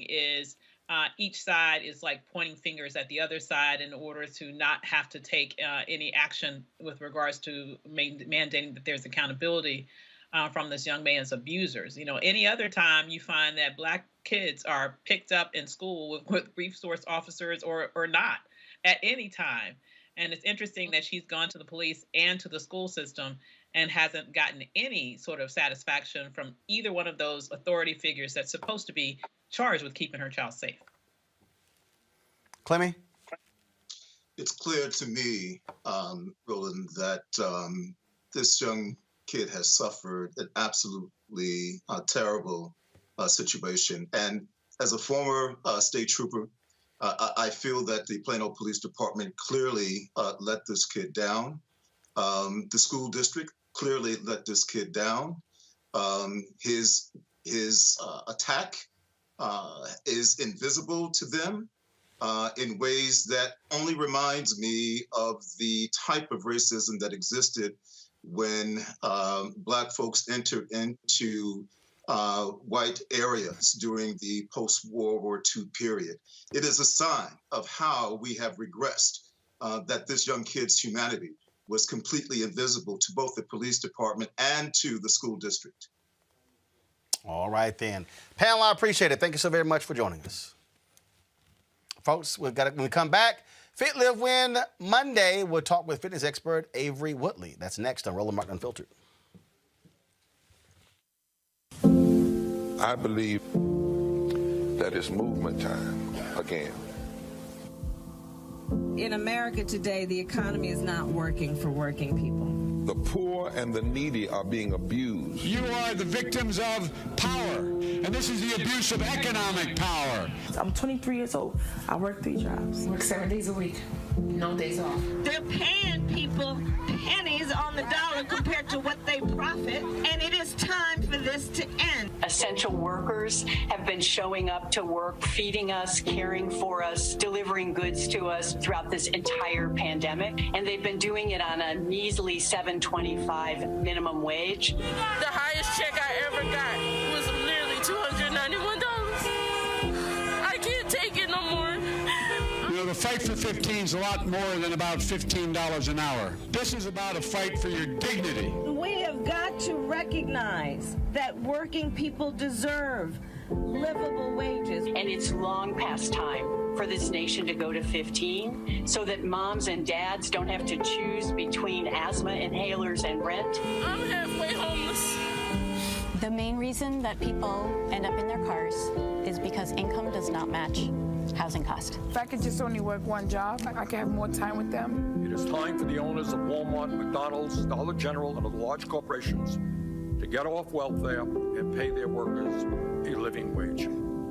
is each side is like pointing fingers at the other side in order to not have to take any action with regards to mandating that there's accountability from this young man's abusers. You know, any other time you find that Black kids are picked up in school with resource officers or not at any time. And it's interesting that she's gone to the police and to the school system and hasn't gotten any sort of satisfaction from either one of those authority figures that's supposed to be charged with keeping her child safe. Clemmy? It's clear to me, Roland, that this young kid has suffered an absolutely terrible situation. And as a former state trooper, I feel that the Plano Police Department clearly let this kid down. The school district clearly let this kid down. His attack is invisible to them in ways that only reminds me of the type of racism that existed when Black folks entered into white areas during the post-World War II period. It is a sign of how we have regressed, that this young kid's humanity was completely invisible to both the police department and to the school district. All right, then. Panel, I appreciate it. Thank you so very much for joining us. Folks, when we come back, Fit, Live, Win Monday, we'll talk with fitness expert Averi Woodley. That's next on Roland Martin Unfiltered. I believe that it's movement time again. In America today, the economy is not working for working people. The poor and the needy are being abused. You are the victims of power, and this is the abuse of economic power. I'm 23 years old. I work 3 jobs. I work 7 days a week. No days off. They're paying people pennies on the dollar compared to what they profit, and it is time for this to end. Essential workers have been showing up to work, feeding us, caring for us, delivering goods to us throughout this entire pandemic, and they've been doing it on a measly $7.25 minimum wage. The highest check I ever got was nearly $291. I can't take it no more. You know, the fight for 15 is a lot more than about $15 an hour. This is about a fight for your dignity. We have got to recognize that working people deserve livable wages. And it's long past time for this nation to go to 15 so that moms and dads don't have to choose between asthma inhalers and rent. I'm halfway homeless. The main reason that people end up in their cars is because income does not match housing cost. If I could just only work one job, I could have more time with them. It is time for the owners of Walmart, McDonald's, Dollar General, and other large corporations to get off welfare and pay their workers a living wage.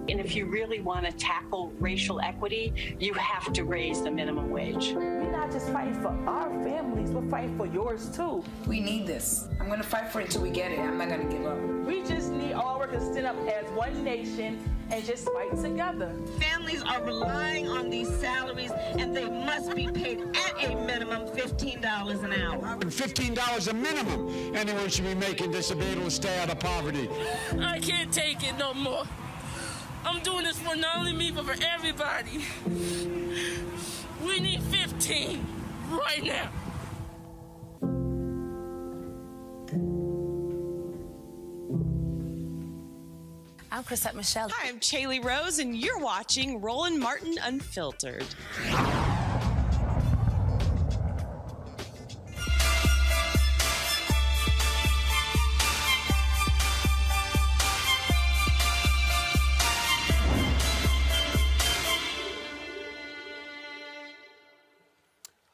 And if you really want to tackle racial equity, you have to raise the minimum wage. We're not just fighting for our families, we're fighting for yours too. We need this. I'm going to fight for it till we get it. I'm not going to give up. We just need all workers to stand up as one nation and just fight together. Families are relying on these salaries, and they must be paid at a minimum $15 an hour. $15 a minimum. Anyone should be making this to be able to stay out of poverty. I can't take it no more. I'm doing this for not only me, but for everybody. We need 15 right now. I'm Chrisette Michelle. Hi, I'm Chaley Rose, and you're watching Roland Martin Unfiltered.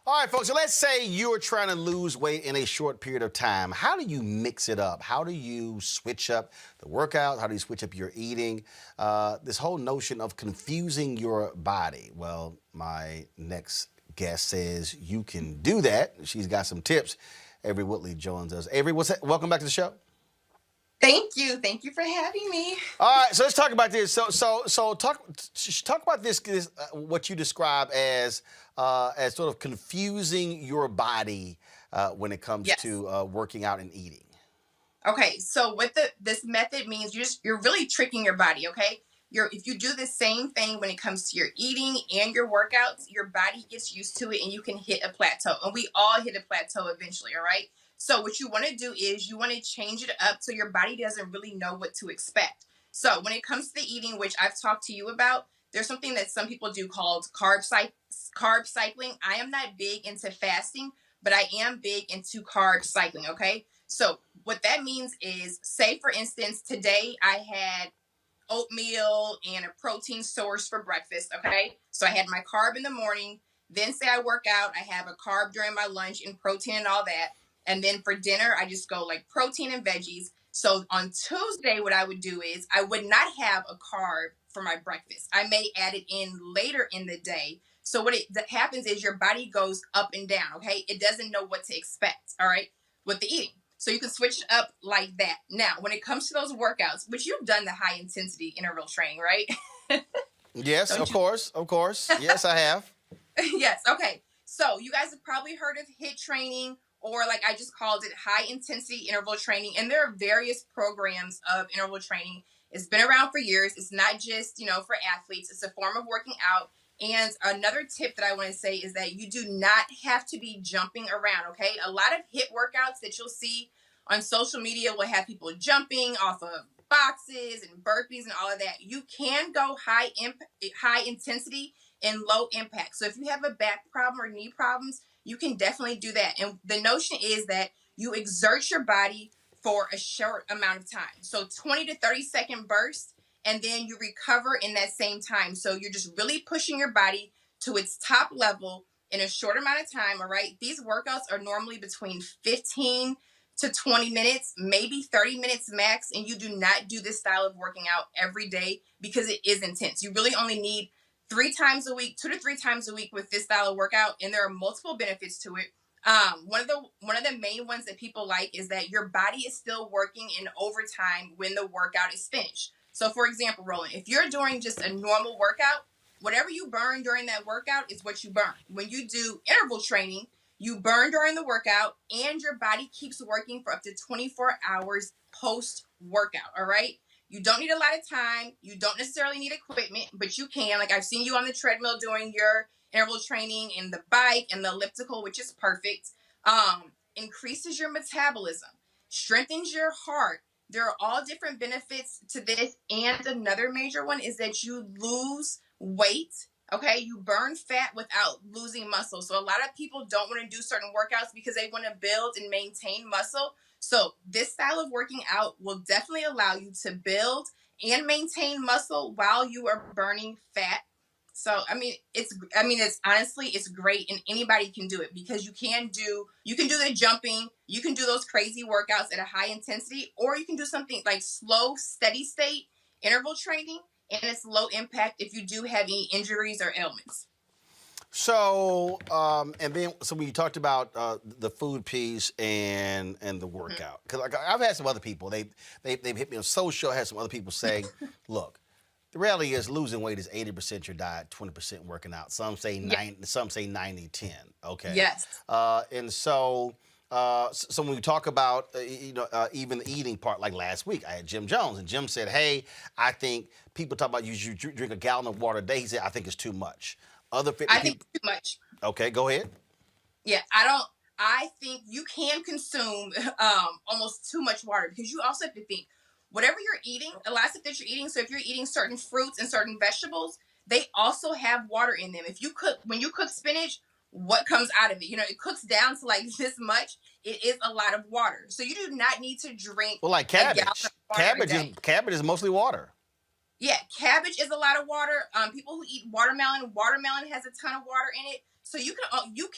All right, folks, so let's say you're trying to lose weight in a short period of time. How do you mix it up? How do you switch up the workout? How do you switch up your eating? This whole notion of confusing your body. Well, my next guest says you can do that. She's got some tips. Averi Woodley joins us. Averi, welcome back to the show. Thank you. Thank you for having me. All right, so let's talk about this. So talk about this what you describe as sort of confusing your body when it comes to working out and eating. Okay, so what this method means, you're really tricking your body. Okay, if you do the same thing when it comes to your eating and your workouts, your body gets used to it, and you can hit a plateau. And we all hit a plateau eventually. All right. So what you want to do is you want to change it up so your body doesn't really know what to expect. So when it comes to the eating, which I've talked to you about, there's something that some people do called carb cycling. I am not big into fasting, but I am big into carb cycling, okay? So what that means is, say, for instance, today I had oatmeal and a protein source for breakfast, okay? So I had my carb in the morning. Then say I work out, I have a carb during my lunch and protein and all that. And then for dinner, I just go like protein and veggies. So on Tuesday, what I would do is I would not have a carb for my breakfast. I may add it in later in the day. So what that happens is your body goes up and down, okay? It doesn't know what to expect, all right, with the eating. So you can switch it up like that. Now, when it comes to those workouts, which you've done the high intensity interval training, right? Yes, of course. Yes, I have. Yes, okay. So you guys have probably heard of HIIT training, or like I just called it high intensity interval training. And there are various programs of interval training. It's been around for years. It's not just, for athletes. It's a form of working out. And another tip that I want to say is that you do not have to be jumping around, okay? A lot of HIIT workouts that you'll see on social media will have people jumping off of boxes and burpees and all of that. You can go high intensity and low impact. So if you have a back problem or knee problems, you can definitely do that. And the notion is that you exert your body for a short amount of time. So 20 to 30 second bursts, and then you recover in that same time. So you're just really pushing your body to its top level in a short amount of time, all right? These workouts are normally between 15 to 20 minutes, maybe 30 minutes max, and you do not do this style of working out every day because it is intense. You really only need 2 to 3 times a week with this style of workout, and there are multiple benefits to it. One of the main ones that people like is that your body is still working in overtime when the workout is finished. So for example, Roland, if you're doing just a normal workout, whatever you burn during that workout is what you burn. When you do interval training, you burn during the workout, and your body keeps working for up to 24 hours post-workout, all right? You don't need a lot of time. You don't necessarily need equipment, but you can. Like I've seen you on the treadmill doing your interval training, and the bike and the elliptical, which is perfect. Increases your metabolism, strengthens your heart. There are all different benefits to this. And another major one is that you lose weight. Okay, you burn fat without losing muscle. So a lot of people don't want to do certain workouts because they want to build and maintain muscle. So this style of working out will definitely allow you to build and maintain muscle while you are burning fat. So it's honestly, it's great, and anybody can do it, because you can do the jumping, you can do those crazy workouts at a high intensity, or you can do something like slow, steady state interval training, and it's low impact if you do have any injuries or ailments. So, so when you talked about the food piece and the workout, because I've had some other people, they've hit me on social, I had some other people say, look, the reality is losing weight is 80% your diet, 20% working out. Some say 90-10. Okay. Yes. So when we talk about even the eating part, like last week, I had Jim Jones, and Jim said, "Hey, I think people talk about you drink a gallon of water a day." He said, "I think it's too much." I think it's too much. Okay, go ahead. Yeah, I think you can consume almost too much water, because you also have to think, whatever you're eating, a lot of stuff that you're eating, so if you're eating certain fruits and certain vegetables, they also have water in them. When you cook spinach, what comes out of it? It cooks down to like this much. It is a lot of water. So you do not need to drink like cabbage. Cabbage is mostly water. Yeah, cabbage is a lot of water. People who eat watermelon has a ton of water in it. So you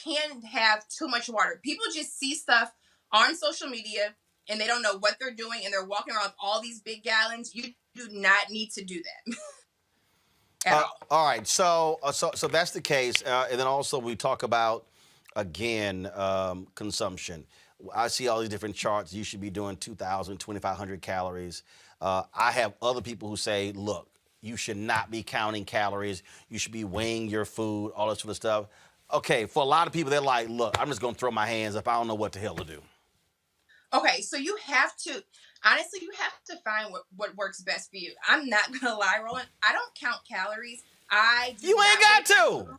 can have too much water. People just see stuff on social media and they don't know what they're doing, and they're walking around with all these big gallons. You do not need to do that. At all. All right, so that's the case, and then also we talk about again consumption. I see all these different charts. You should be doing 2,000, 2,500 calories. I have other people who say, look, you should not be counting calories. You should be weighing your food, all that sort of stuff. Okay, for a lot of people, they're like, look, I'm just going to throw my hands up. I don't know what the hell to do. Okay, so you have to find what works best for you. I'm not going to lie, Roland. I don't count calories. You ain't got to.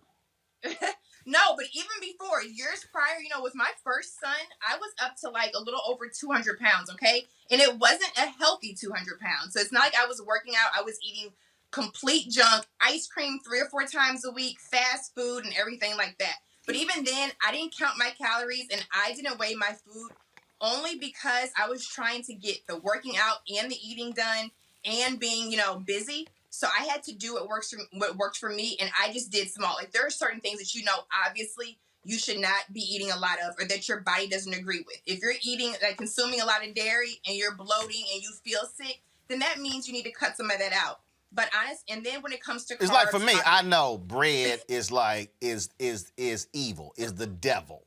No, but even before, years prior, with my first son, I was up to like a little over 200 pounds, okay? And it wasn't a healthy 200 pounds. So it's not like I was working out. I was eating complete junk, ice cream 3 or 4 times a week, fast food, and everything like that. But even then, I didn't count my calories, and I didn't weigh my food, only because I was trying to get the working out and the eating done and being, busy. So I had to do what worked for me, and I just did small. Like, there are certain things that obviously you should not be eating a lot of, or that your body doesn't agree with. If you're consuming a lot of dairy and you're bloating and you feel sick, then that means you need to cut some of that out. But and then when it comes to carbs, it's like, for me, I know bread is evil, is the devil.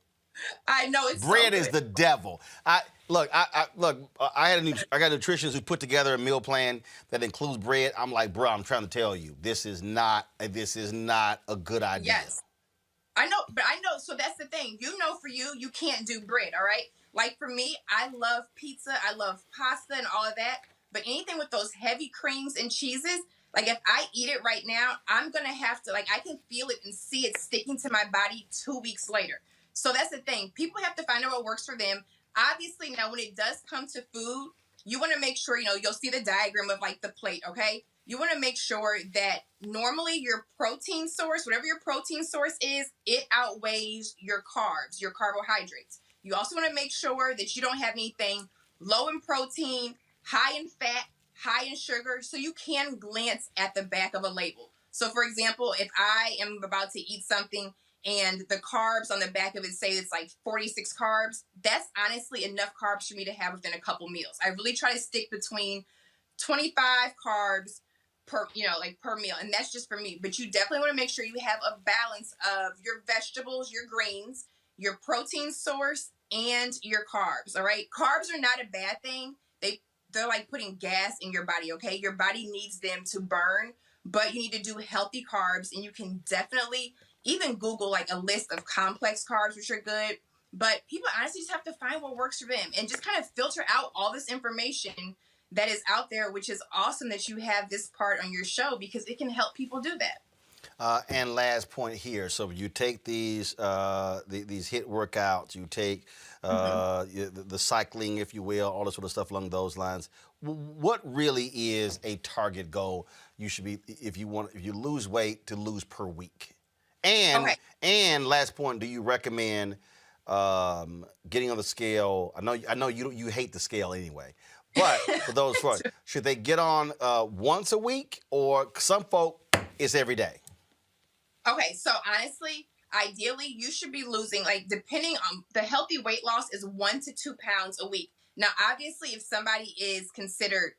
I know it's bread so is the devil. I got a nutritionist who put together a meal plan that includes bread. I'm like, bro, I'm trying to tell you, this is not a good idea. Yes, I know, so that's the thing. For you can't do bread, all right? Like, for me, I love pizza, I love pasta and all of that, but anything with those heavy creams and cheeses, like, if I eat it right now, I'm gonna have to, I can feel it and see it sticking to my body 2 weeks later. So that's the thing. People have to find out what works for them. Obviously, now, when it does come to food, you want to make sure, you'll see the diagram of, the plate, okay? You want to make sure that normally your protein source, whatever your protein source is, it outweighs your carbs, your carbohydrates. You also want to make sure that you don't have anything low in protein, high in fat, high in sugar, so you can glance at the back of a label. So, for example, if I am about to eat something and the carbs on the back of it say it's like 46 carbs, that's honestly enough carbs for me to have within a couple meals. I really try to stick between 25 carbs per meal, and that's just for me. But you definitely want to make sure you have a balance of your vegetables, your greens, your protein source, and your carbs, all right? Carbs are not a bad thing. They're like putting gas in your body, okay? Your body needs them to burn, but you need to do healthy carbs, and you can definitely even Google a list of complex carbs, which are good. But people honestly just have to find what works for them and just kind of filter out all this information that is out there, which is awesome that you have this part on your show, because it can help people do that. And last point here. So you take these HIIT workouts, you take the cycling, if you will, all this sort of stuff along those lines. What really is a target goal you should be, if you lose weight, to lose per week? And last point, do you recommend getting on the scale? I know you hate the scale anyway, but for those folks, should they get on once a week, or some folk it's every day? Okay, so honestly, ideally, you should be losing, like, depending on the healthy weight loss is 1 to 2 pounds a week. Now, obviously, if somebody is considered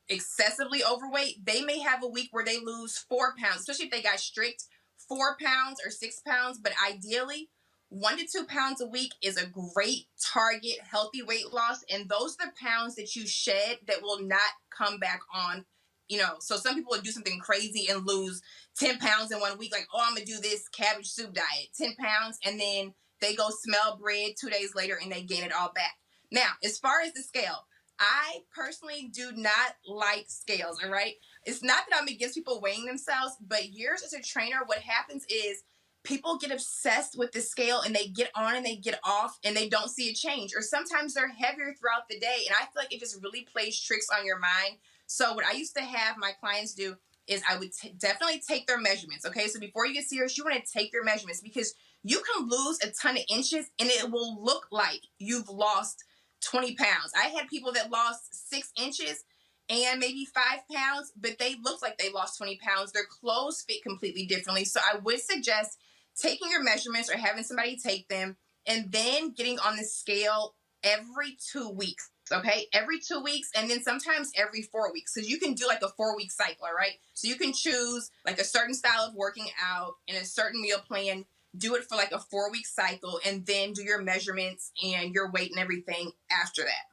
excessively overweight, they may have a week where they lose 4 pounds, especially if they got strict 4 pounds or 6 pounds. But ideally, 1 to 2 pounds a week is a great target healthy weight loss. And those are the pounds that you shed that will not come back on. You know, so some people would do something crazy and lose 10 pounds in 1 week. Like, oh, I'm going to do this cabbage soup diet, 10 pounds. And then they go smell bread 2 days later and they gain it all back. Now, as far as the scale, I personally do not like scales, all right? It's not that I'm against people weighing themselves, but years as a trainer, what happens is people get obsessed with the scale and they get on and they get off and they don't see a change. Or sometimes they're heavier throughout the day. And I feel like it just really plays tricks on your mind. So what I used to have my clients do is I would definitely take their measurements, okay? So before you get serious, you want to take your measurements because you can lose a ton of inches and it will look like you've lost 20 pounds. I had people that lost 6 inches and maybe 5 pounds, but they looked like they lost 20 pounds. Their clothes fit completely differently. So I would suggest taking your measurements or having somebody take them and then getting on the scale every 2 weeks. Okay, every 2 weeks, and then sometimes every 4 weeks. So you can do like a 4-week cycle, all right? So you can choose like a certain style of working out and a certain meal plan, do it for like a 4-week cycle, and then do your measurements and your weight and everything after that.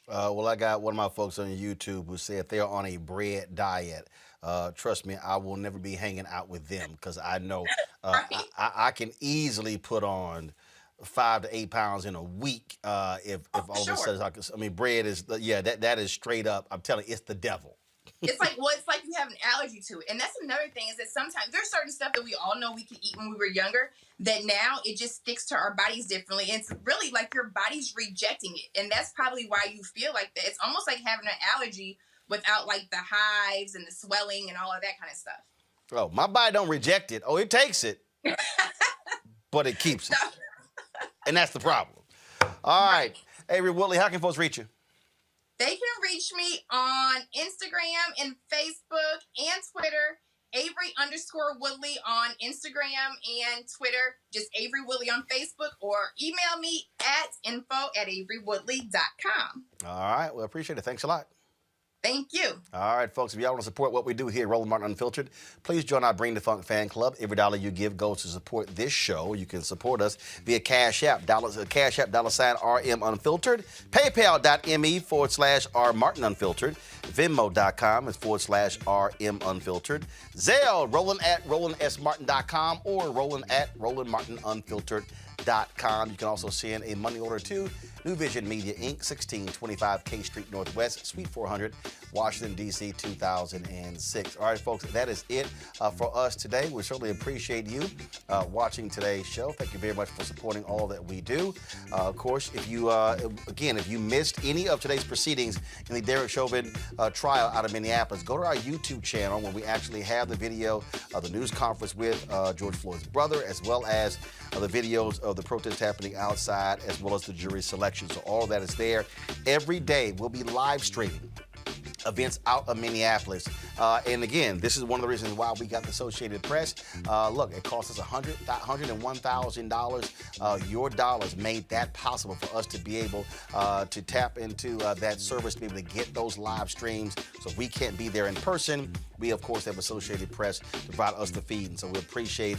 Well, I got one of my folks on YouTube who said they're on a bread diet. Trust me, I will never be hanging out with them because I know Right. I can easily put on 5 to 8 pounds in a week if all of a sudden I mean, bread is that is straight up. I'm telling you, it's the devil. It's like you have an allergy to it. And that's another thing is that sometimes there's certain stuff that we all know we could eat when we were younger that now it just sticks to our bodies differently. And it's really like your body's rejecting it. And that's probably why you feel like that. It's almost like having an allergy without like the hives and the swelling and all of that kind of stuff. Oh, my body don't reject it. Oh, it takes it, but it keeps it. And that's the problem. All right. Averi Woodley, how can folks reach you? They can reach me on Instagram and Facebook and Twitter, Averi_Woodley on Instagram and Twitter, just Averi Woodley on Facebook, or email me at info@averiwoodley.com. All right. Well, appreciate it. Thanks a lot. Thank you. All right, folks, if y'all want to support what we do here at Roland Martin Unfiltered, please join our Bring the Funk fan club. Every dollar you give goes to support this show. You can support us via Cash App, $RM Unfiltered, PayPal.me/R Martin Unfiltered, Venmo.com /RM Unfiltered, Zelle, Roland@RolandSMartin.com or Roland@RolandMartinUnfiltered.com. You can also send a money order to New Vision Media, Inc., 1625 K Street Northwest, Suite 400, Washington, D.C., 2006. All right, folks, that is it for us today. We certainly appreciate you watching today's show. Thank you very much for supporting all that we do. Of course, if you, if you missed any of today's proceedings in the Derek Chauvin trial out of Minneapolis, go to our YouTube channel where we actually have the video of the news conference with George Floyd's brother, as well as the videos of the protests happening outside, as well as the jury selection. So all of that is there. Every day we'll be live streaming events out of Minneapolis. And again, this is one of the reasons why we got the Associated Press. Look, it cost us $101,000. Your dollars made that possible for us to be able to tap into that service, to be able to get those live streams. So if we can't be there in person, we, of course, have Associated Press to provide us the feed. And so we appreciate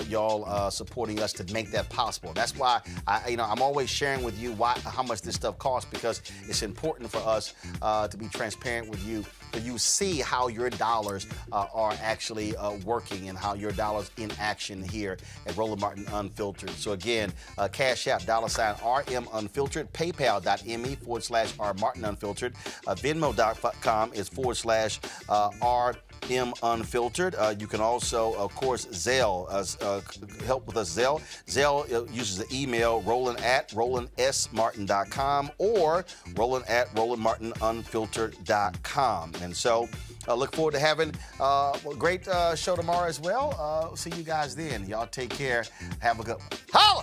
y'all supporting us to make that possible. That's why I'm always sharing with you how much this stuff costs, because it's important for us to be transparent with you, so you see how your dollars are actually working and how your dollars in action here at Roland Martin Unfiltered. So again, Cash App, $RM Unfiltered, PayPal.me/R Martin Unfiltered, Venmo.com is /RM Unfiltered. You can also, of course, Zelle, help with us, Zelle. Zelle uses the email Roland@RolandSMartin.com or Roland@RolandMartinUnfiltered.com. And so look forward to having a great show tomorrow as well. See you guys then. Y'all take care. Have a good one. Holla!